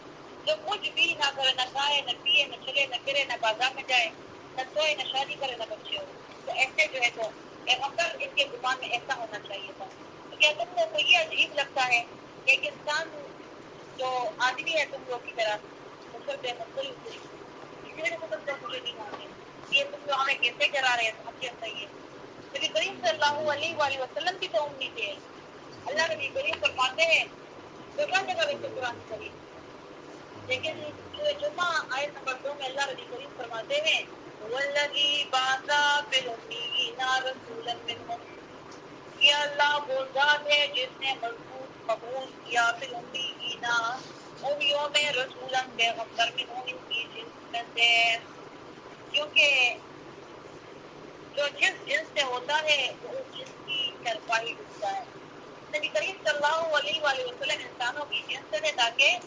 جو کچھ بھی نہ کرے، نہ کھائے، نہ پیے، نہ چلے، نہ پھرے، نہ بازار میں جائے، نہ سوئے، نہ شادی کرے، نہ بچے ہو، تو ایسے جو ہے تو پیغمبر ان کے گمان میں ایسا ہونا چاہیے تھا۔ تو کیا تم لوگ کو یہ عجیب لگتا ہے کہ ایک انسان جو آدمی ہے تم لوگ کی طرح مجھے بے مقبول ہوئی کسی نے خود تک مجھے نہیں مانتے یہ تم لوگ ہمیں کیسے کرا رہے ہیں ہم کیا صحیح ہے نبی کریم صلی اللہ علیہ وآلہ وسلم کی تو امتی تھے اللہ نبی کریم فرماتے ہیں جگہ جگہ میں قرآن کریم لیکن سورہ جمعہ آیت نمبر 2 میں اللہ نبی کریم فرماتے ہیں والذی بعث فی الامیین رسولا منہم یہ اللہ وہ ذات ہے جس نے مبعوث کیا فی الامیین امیوں میں رسولا پیغمبر منہم ان کی جنس میں سے کیونکہ جو جس جنس سے ہوتا ہے وہ اس جنس کی چرپائی ڈھونڈتا ہے نبی کریم صلی اللہ علیہ وآلہ وسلم انسانوں کی جنس سے تاکہ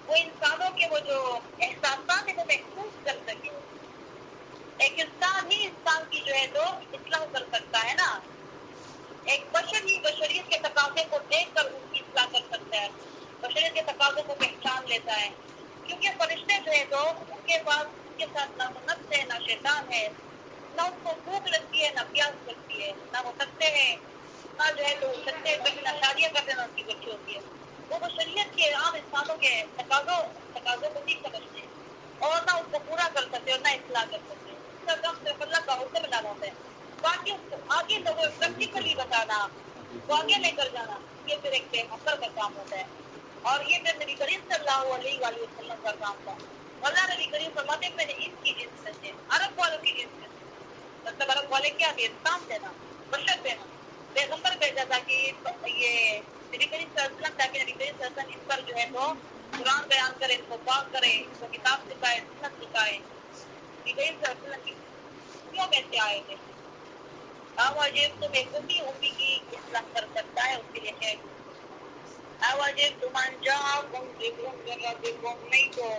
وہ انسانوں کے وہ جو احساسات ہیں وہ محسوس کر سکے ایک انسان ہی انسان کی جو ہے تو اصلاح کر سکتا ہے نا ایک بشر ہی بشریت کے تقاضے کو دیکھ کر ان کی اصلاح کر سکتا ہے بشریت کے تقاضوں کو پہچان لیتا ہے کیونکہ فرشتے جو ہے تو ان کے پاس ان کے ساتھ نہ تو نفس ہے نہ شیطان ہے نہ ان کو بھوک لگتی ہے نہ پیاس لگتی ہے نہ وہ تھکتے ہیں نہ جو ہے تو سکتے ہیں کبھی نہ شادیاں کرتے ہیں نہ ان کی بچی ہوتی ہے وہ بشریت کے عام انسانوں کے تقاضوں کو نہیں سمجھتے اور نہ اس کو پورا کر سکتے اور نہ اصلاح کر سکتے اس کا کام صرف اللہ کا حکم لانا ہوتا ہے باقی اس کو آگے لوگوں پریکٹیکلی بتانا کو آگے لے کر جانا یہ پھر ایک پیغمبر کا کام ہوتا ہے اور یہ پھر نبی کریم صلی اللہ علیہ وآلہ وسلم کا کام تھا اللہ نبی کریم فرماتے ہیں میں نے ان کی جنس میں سے عرب والوں کی جنس میں سے مطلب عرب والے کیا تھے انسان تھے نا بشر تھے نا پیغمبر بھیجا تھا کہ یہ نبی کریم صلی اللہ علیہ وسلم تاکہ نبی کریم صلی اللہ علیہ وسلم ان پر جو ہے تو قرآن بیان کرے ان کو پاک کرے ان کو کتاب سکھائے سنت سکھائے نبی کریم صلی اللہ علیہ وسلم کی کیوں میں سے آئے تھے آواجب تم ایک امی کی اصلاح کر سکتا ہے اس کے لیے ہے آواجب تمہن جاکم ذکر من ربکم نہیں تو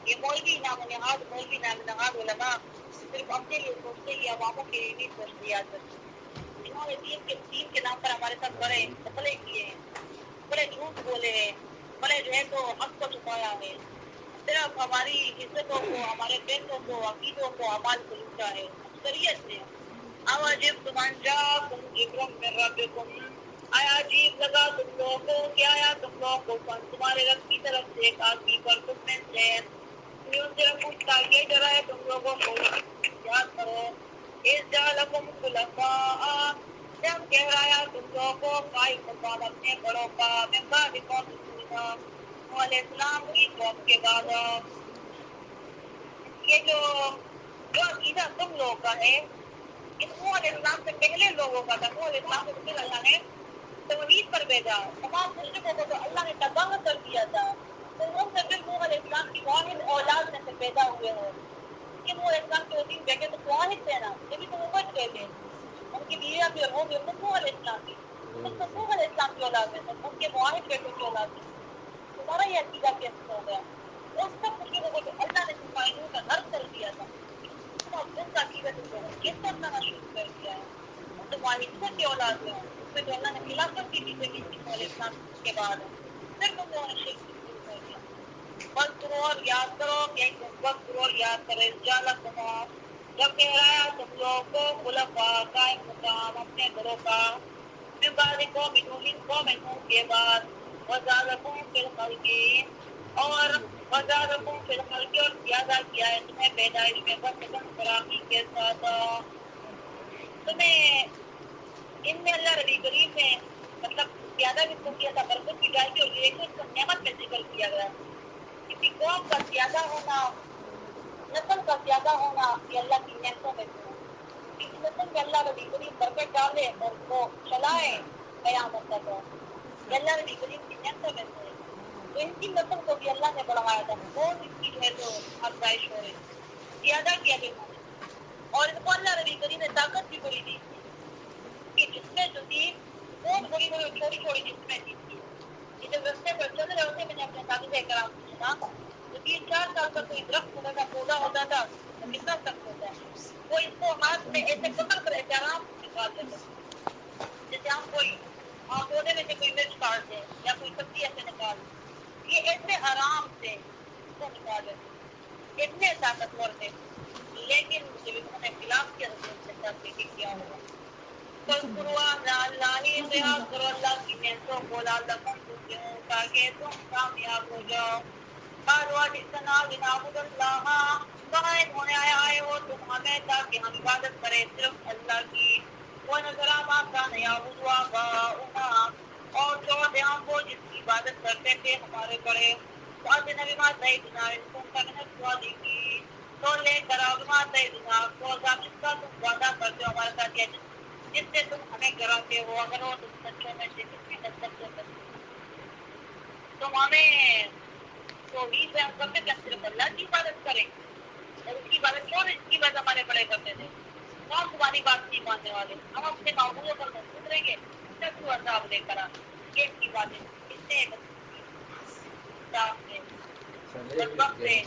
یہ مولوی نام و نہاد مولوی نام و نہاد علماء صرف اپنے لیے سوچتے ہی عواموں کے لیے نہیں سوچتے یاد رکھیں انہوں نے دین کے نام پر ہمارے ساتھ بڑے مسئلے کیے ہیں بڑے جھوٹ بولے ہیں بڑے جو ہے تو حق کو چھپایا ہے صرف ہماری عزتوں کو ہمارے پیسوں کو عقیدوں کو اعمال کو لوٹا ہے اکثریت نے اواجب تمہن جاکم ذکر من ربکم آیا عجیب لگا تم لوگوں کو کیا آیا تم لوگوں کو تمہارے رب کی طرف سے ایک آدمی پر تم میں سے تاکہ ڈرائے تم لوگوں کو یاد کرو اس جعلکم خلفاء جب کہرایا تم لوگوں کو قائم مقام اپنے بڑوں کا من بعد قوم نوح علیہ السلام کی قوم کے بعد یہ جو عقیدہ تم لوگوں کا ہے نوح علیہ السلام سے پہلے لوگوں کا تھا نوح علیہ السلام کو پھر اللہ نے توحید پر بھیجا تمام مشرکوں کو تو اللہ نے تباہ کر دیا تھا تو وہ سے پھر نوح علیہ السلام کی واحد اولاد میں سے پیدا ہوئے ہو کہ نوح علیہ السلام کے 3 بیٹے تو واحد تھے نا یہ بھی تو وہ بچ گئے تھے ان کی بیویاں بھی اور وہ بھی نوح علیہ السلام کی تم تو نوح علیہ السلام کی اولاد میں تم ان کے واحد بیٹوں کی اولاد میں تمہارا یہ عقیدہ کیسے ہو گیا ان سب مشرکوں کو تو اللہ نے نمائندوں کا غرق کر دیا تھا اتنا گندا عقیدہ تم لوگوں نے کیسے اپنانا شروع کر دیا ہے وہ تو واحدوں کی اولاد میں اس میں تو اللہ نے خلافت بھی دی تھی نوح علیہ السلام کے بعد پھر تم لوگوں نے شرک شروع کر دیا وقت کرو اور یاد کرو کہ وقت کرو اور یاد کرو جعلکم جب کہرایا تم لوگوں کو خلفاء قائم مقام اپنے گھروں کا من بعد قوم نوح کے بعد وزادکم فی الخلق اور وزادکم فی الخلق اور زیادہ کیا ہے تمہیں پیدائش میں بسطن فراخی کے ساتھ تمہیں ان میں اللہ نبی کریم نے مطلب زیادہ بھی کو کیا تھا برکت کی گائے کی اور لیکن کو نعمت میں ذکر کیا گیا کسی قوم کا زیادہ ہونا نسل کا زیادہ ہونا یہ اللہ کی نعمتوں میں سے کسی نسل میں اللہ نبی کریم برکت ڈالے اور وہ چلائے قیامت تک یہ اللہ نبی کریم کی نعمتوں میں سے تو ان کی نسل کو بھی اللہ نے بڑھایا تھا بہت ان کی جو ہے تو افزائش ہو رہی تھی زیادہ کیا انہوں نے اور ان کو اللہ نبی کریم نے طاقت بھی بڑی دی تھی کہ جسمیں جو تھی بہت بڑی بڑی اور چھوٹی چھوٹی جسمیں دی تھی یہ جب رستے پر چل رہے ہوتے میں نے اپنے صحابہ کرام سے سنا تو 3-4 سال کا کوئی درخت ہوتا تھا پودا ہوتا تھا وہ کتنا سخت ہوتا ہے وہ اس کو ہاتھ میں ایسے پکڑ کر ایسے آرام سے نکال لیتے جیسے ہم کوئی پودے میں سے کوئی مرچ کاٹ دیں یا کوئی سبزی ایسے نکال دیں یہ ایسے آرام سے اس کو نکال لیتے اتنے طاقتور تھے لیکن جب انہوں نے خلاف کیا تو ان کے ساتھ کیا ہوگا فَاذْكُرُوا اللہ کی نعمتوں کو لعلکم کرتی ہوں تاکہ تم کامیاب ہو جاؤ۔ قالوا جئتنا لنعبد اللہ، کہا انہوں نے آئے ہو تم ہمیں تاکہ ہم عبادت کریں صرف اللہ کی۔ وَنَذَرَ مَا كَانَ يَعْبُدُ آبَاؤُنَا، اور چھوڑ دیں ہم وہ جس کی عبادت کرتے تھے ہمارے بڑے۔ وَأْتِنَا بِمَا تَعِدُنَا إِن كُنتَ مِنَ الصَّادِقِينَ، تو لے کر آؤ بِمَا تَعِدُنَا، وہ عذاب جس کا تم وعدہ کرتے ہو ہمارے ساتھ، یا جس سے تم ہمیں ڈراتے ہو، اگر وہ تم سچوں میں سے کس میں نسبت کرتے تم ہمیں توحید بیان کرتے کہ ہم صرف اللہ کی عبادت کریں اور اس کی عبادت کیوں اس کی وجہ ہمارے بڑے کرتے تھے، ہم تمہاری بات نہیں ماننے والے، ہم اپنے معبودوں پر مضبوط رہیں گے جب تو عذاب لے کر آ یہ کی باتیں کتنے بدبخت ہے۔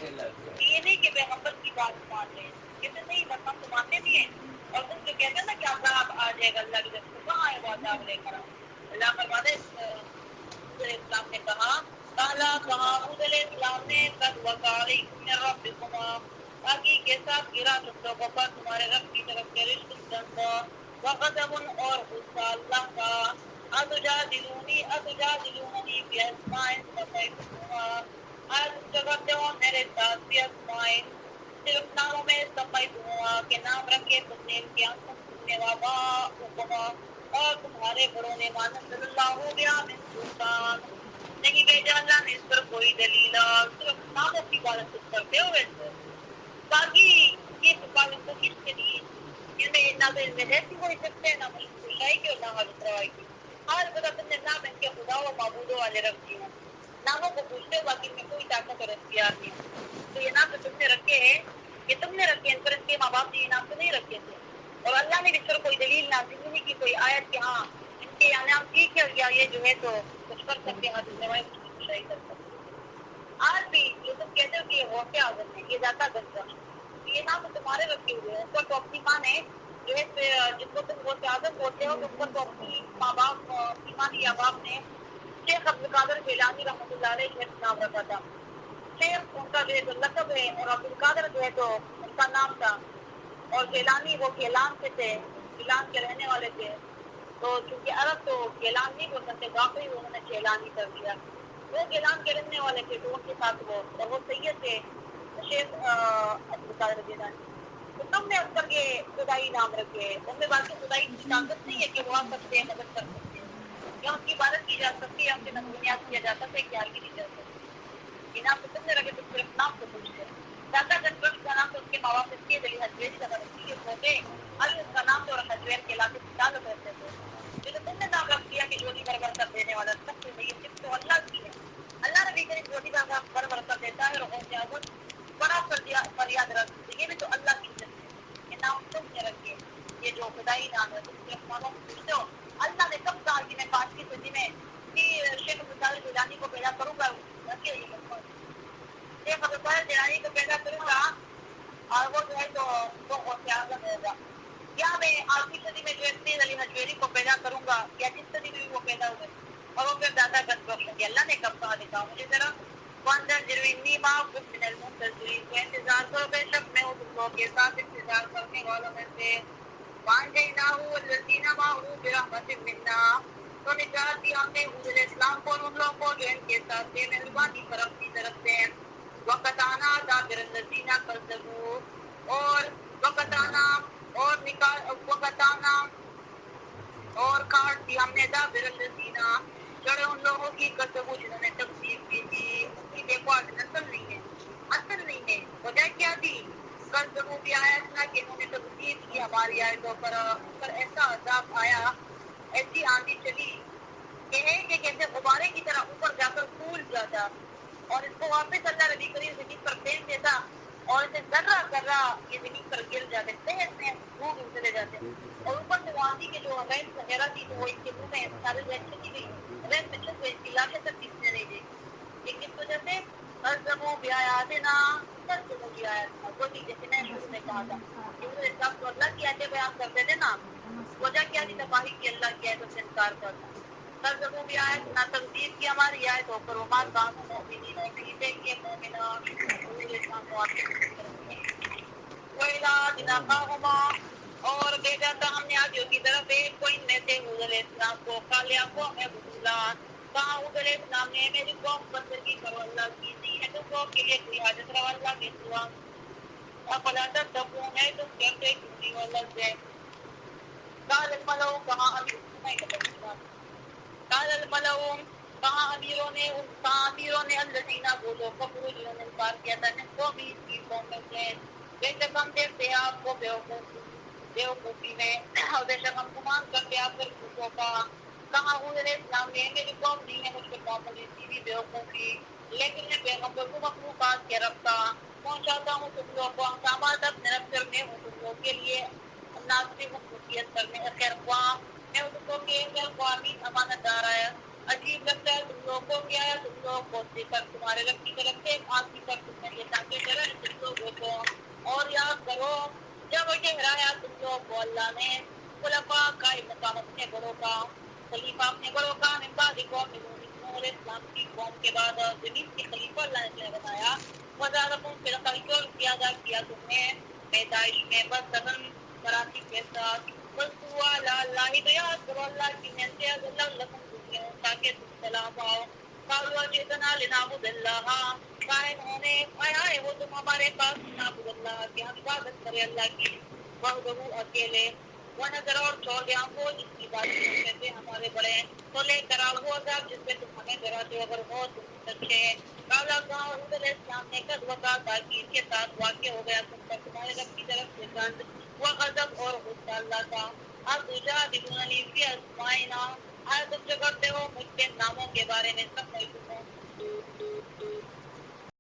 یہ نہیں کہ پیغمبر کی بات مان لیں، کہتے نہیں بس ہم تو مانتے بھی ہیں، اور تم جو کہتے ہیں نا کہ عذاب آ جائے گا اللہ کی طرف سے، کہاں ہے وہ عذاب لے کر آؤ؟ اللہ فرماتے حضور علیہ السلام نے کہا حضور علیہ السلام نے قد وقع علیکم من ربکما، باقی کے ساتھ گرا تم لوگوں پر تمہارے رب کی طرف سے رشت الجنہ وغضب اور غصہ اللہ کا، اتجادلونی فی اسماء سمیتموها، آیا تم جھگڑتے ہو میرے ساتھ فی اسماء صرف ناموں میں سمیتموها کے نام رکھے تم نے، کہ تم نے وآباؤکما اور تمہارے بڑوں نے، ما نزل اللہ بہا من سلطان، نہیں بھیجا اللہ نے اس پر کوئی دلیل، صرف ناموں کی عبادت تم کرتے ہو ویسے، باقی یہ عبادت تو کس کے لیے، ان میں نہ تو ان میں ایسی کوئی شخص ہے، نہ ملک شاہی کی اور نہ حالت روائی کی، ہر بتا تم نے نام ان کے خدا و معبودوں والے رکھ دیے ہیں، ناموں کو پوچھتے ہو باقی ان میں کوئی طاقت اور اختیار نہیں ہے، تو یہ نام جو تم نے رکھے ہیں یہ تم نے رکھے ہیں، ان پر ان کے ماں باپ نے یہ نام تو نہیں رکھے تھے، اور اللہ نے بھی اس پر کوئی دلیل نازل نہیں کی، کوئی آیت کہ ہاں ان کے یہ نام ٹھیک ہے یا یہ جو ہے تو کچھ کر سکتے ہیں، حدیث روایت کچھ شاہی کر سکتے ہیں۔ آج بھی جو تم کہتے ہو کہ یہ غوث اعظم ہے، یہ داتا گنج بخش ہے، یہ نام تو تمہارے رکھے ہوئے ہیں، ان پر تو اپنی ماں نے جو ہے جن کو تم غوث اعظم بولتے ہو، ان پر تو اپنی ماں باپ ایمانی یا باپ نے شیخ عبد القادر جیلانی رحمۃ اللہ علیہ جو ہے نام رکھا تھا، شیخ ان کا جو ہے تو لقب ہے، اور عبد القادر جو ہے تو ان کا نام تھا، اور گیلانی وہ گیلان سے تھے، گیلان کے رہنے والے تھے، تو چونکہ عرب تو گیلان نہیں بول سکتے، واقعی انہوں نے گیلانی کر دیا، وہ گیلان کے رہنے والے تھے تو ان کے ساتھ وہ، اور وہ سید تھے شیخ عبد القادر جیلانی، تو تم نے ان پر یہ خدائی نام رکھے، ان میں باقی خدائی کی طاقت نہیں ہے کہ وہ آ سکتے ہیں، مدد کر سکتے ہیں، یا ان کی عبادت کی جا سکتی ہے، یا ان سے نظریات کیا جا سکتا ہے، خیال کی نہیں جا سکتی، یہ نام تو تم نے رکھے، تم صرف نام کو پوچھتے ہو۔ داتا گنج بخش کا نام تو اس کے ماں باپ نے سید علی حجویری کا رکھی ہے، چھوٹے علی اس کا نام تو اور حجویر کے علاقے سے تعلق رکھتے تھے، یہ تو تم نے نام رکھ دیا کہ جوڑی برابر کر دینے والا، سب سے نہیں، صرف تو اللہ کی ہے، اللہ نے بھی کہیں جوڑی برابر کر دیتا ہے، اور غوث اعظم بڑا فریاد رکھ، یہ بھی تو اللہ کی صفت ہے، یہ نام تم نے رکھے، یہ جو خدائی نام ہے تم صرف ناموں کو پوچھتے ہو، اللہ نے کب کہا کہ میں 5ویں صدی میں شیخ عبد القادر جیلانی کو پیدا کروں گا، رکھے یہ مقصد شیخ عبد القادر جیلانی کو پیدا کروں گا، اور وہ جو ہے تو وہ غوث اعظم ہوگا، یا میں 8ویں صدی میں جو ہے سید علی حجویری کو پیدا کروں گا، یا جس صدی میں بھی وہ پیدا ہوئے، اور وہ پھر داتا گنج بخش ہوں گے، اللہ نے کب کہا دکھاؤ مجھے ذرا، وَانْتَظِرُوا إِنِّي مَعَكُم مِّنَ الْمُنتَظِرِينَ، تو انتظار کرو بے شک میں ہوں تم لوگوں کے ساتھ انتظار کرنے والوں میں سے، وَأَنْجَيْنَاهُ وَالَّذِينَ مَعَهُ بِرَحْمَةٍ مِّنَّا، تو نجات دی ہم نے حضور علیہ السلام کو اور ان لوگوں کو جو ان کے ساتھ تھے مہربانی پر اپنی طرف سے، وَقَطَعْنَا دَابِرَ الَّذِينَ كَذَّبُوا، اور وَقَطَعْنَا اور وَقَطَعْنَا اور کاٹ دی ہم نے دابر الذین، جڑے ان لوگوں کی کذبوا جنہوں نے تکذیب کی تھی، ان کی دیکھو آج نسل نہیں ہے، اصل نہیں ہے، وجہ کیا تھی؟ کذبوا بآیاتنا، کہ انہوں نے تکذیب کی ہماری آیتوں پر، ان پر ایسا عذاب آیا، ایسی آندھی چلی کہ ہے کہ جیسے غبارے کی طرح اوپر جا کر پھول جاتا، اور اس کو واپس اللہ نبی کریم زمین پر پھینک دیتا، اور اسے ذرہ ذرہ یہ زمین پر گر جاتے، تہس میں ڈوب چلے جاتے، اور اوپر سے وہ آندھی کے جو ریت وغیرہ تھی تو وہ ان کے منہ میں سارے ریت چلی گئی، ریت میں چھت گئی، ان کی لاشیں تک کسی نہیں دی، یہ کس وجہ سے؟ کذبوا بآیاتنا، کذبوا بآیاتنا، وہی جیسے میں شروع میں کہا تھا کہ وہ اسلام تو اللہ کی آیتیں بیان کرتے تھے نا، وجہ کیا تھی؟ تباہی کی اللہ کی آیتوں سے انکار کرنا، کذبوا بآیاتنا، تکذیب کی ہماری آیتوں پر، وما کانوا مؤمنین، اور نہیں تھے یہ مومنان، حضور اسلام کو آپ کی طرف سے، وَإِلَىٰ عَادٍ أَخَاهُمْ، اور بھیجا تھا ہم نے عادیوں کی طرف ایک کو ان میں سے حضور علیہ السلام کو، قَالَ يَا قَوْمِ اعْبُدُوا اللَّهَ، کہا حود علیہ السلام نے میری قوم بندگی کرو اللہ کی، نہیں ہے تم قوم کے لیے کوئی حاجت روا اللہ کے سوا، افلا تتقون ہے تم ڈرتے کیوں نہیں ہو اللہ سے؟ قال الملأ کہا قال الملأ کہا امیروں نے الذین وہ لوگ کفروا جنہوں نے انکار کیا تھا من قومی اس کی قوم میں سے، بے شک ہم دیکھتے ہیں آپ کو بیوقوفی میں، اور بے شک ہم گمان کرتے ہیں آپ پر جھوٹوں کا۔ کہا حود علیہ السلام نے میری قوم نہیں ہے مجھ پہ قوم کی بھی بیوقوفی، لیکن میں پیغمبر کو مخلوقات کے رب کا پہنچاتا ہوں تم لوگ کو احکامات اپنے رب سے، میں ہوں تم لوگ کے لیے ناصر نصیحت کرنے خیر خواہ، میں ہوں تم لوگ کے خیر خواہین امانت دار ہے۔ عجیب لگتا ہے تم لوگ کو کیا ہے، تم لوگ کو پر تمہارے رب کی طرف سے ایک آدمی پر تم نے یہ تاکہ ڈرے تم لوگوں کو، اور یاد کرو جب ٹھہرایا تم لوگ کو اللہ نے خلفاء قائم مقام اپنے بڑوں کا، خلیفہ اپنے بڑوں کا، من بعد قوم نوح علیہ السلام کی قوم کے بعد زمین کے خلیفہ اللہ نے بنایا، وزارتوں پھر خلق اور زیادہ کیا تم نے پیدائش میں بس سدن تراسی کے ساتھ، بس ہوا اللہ تو یاد کرو اللہ کی نعمتیں اللہ لکم تفلحون تاکہ تم فلاح پاؤ۔ قالوا جئتنا لنعبد اللہ، کہا انہوں نے آیا ہے وہ تم ہمارے پاس نعبد اللہ کہ ہم عبادت کریں اللہ کی، وحدہ اکیلے، ونذر اور چھوڑ دیں ہم وہ جس کی بات کرتے تھے ہمارے بڑے، تو لے کر آؤ وہ عذاب جس پہ تم ہمیں ڈراتے ہو اگر ہو تم سچے۔ قال حود علیہ السلام نے قد وقع تاکید کے ساتھ واقع ہو گیا تم پر تمہارے رب کی طرف سے گند و غضب اور غصہ اللہ کا، اتجادلوننی فی اسمائنا، آیا تم جھگڑتے ہو مجھ کے ناموں کے بارے میں، سب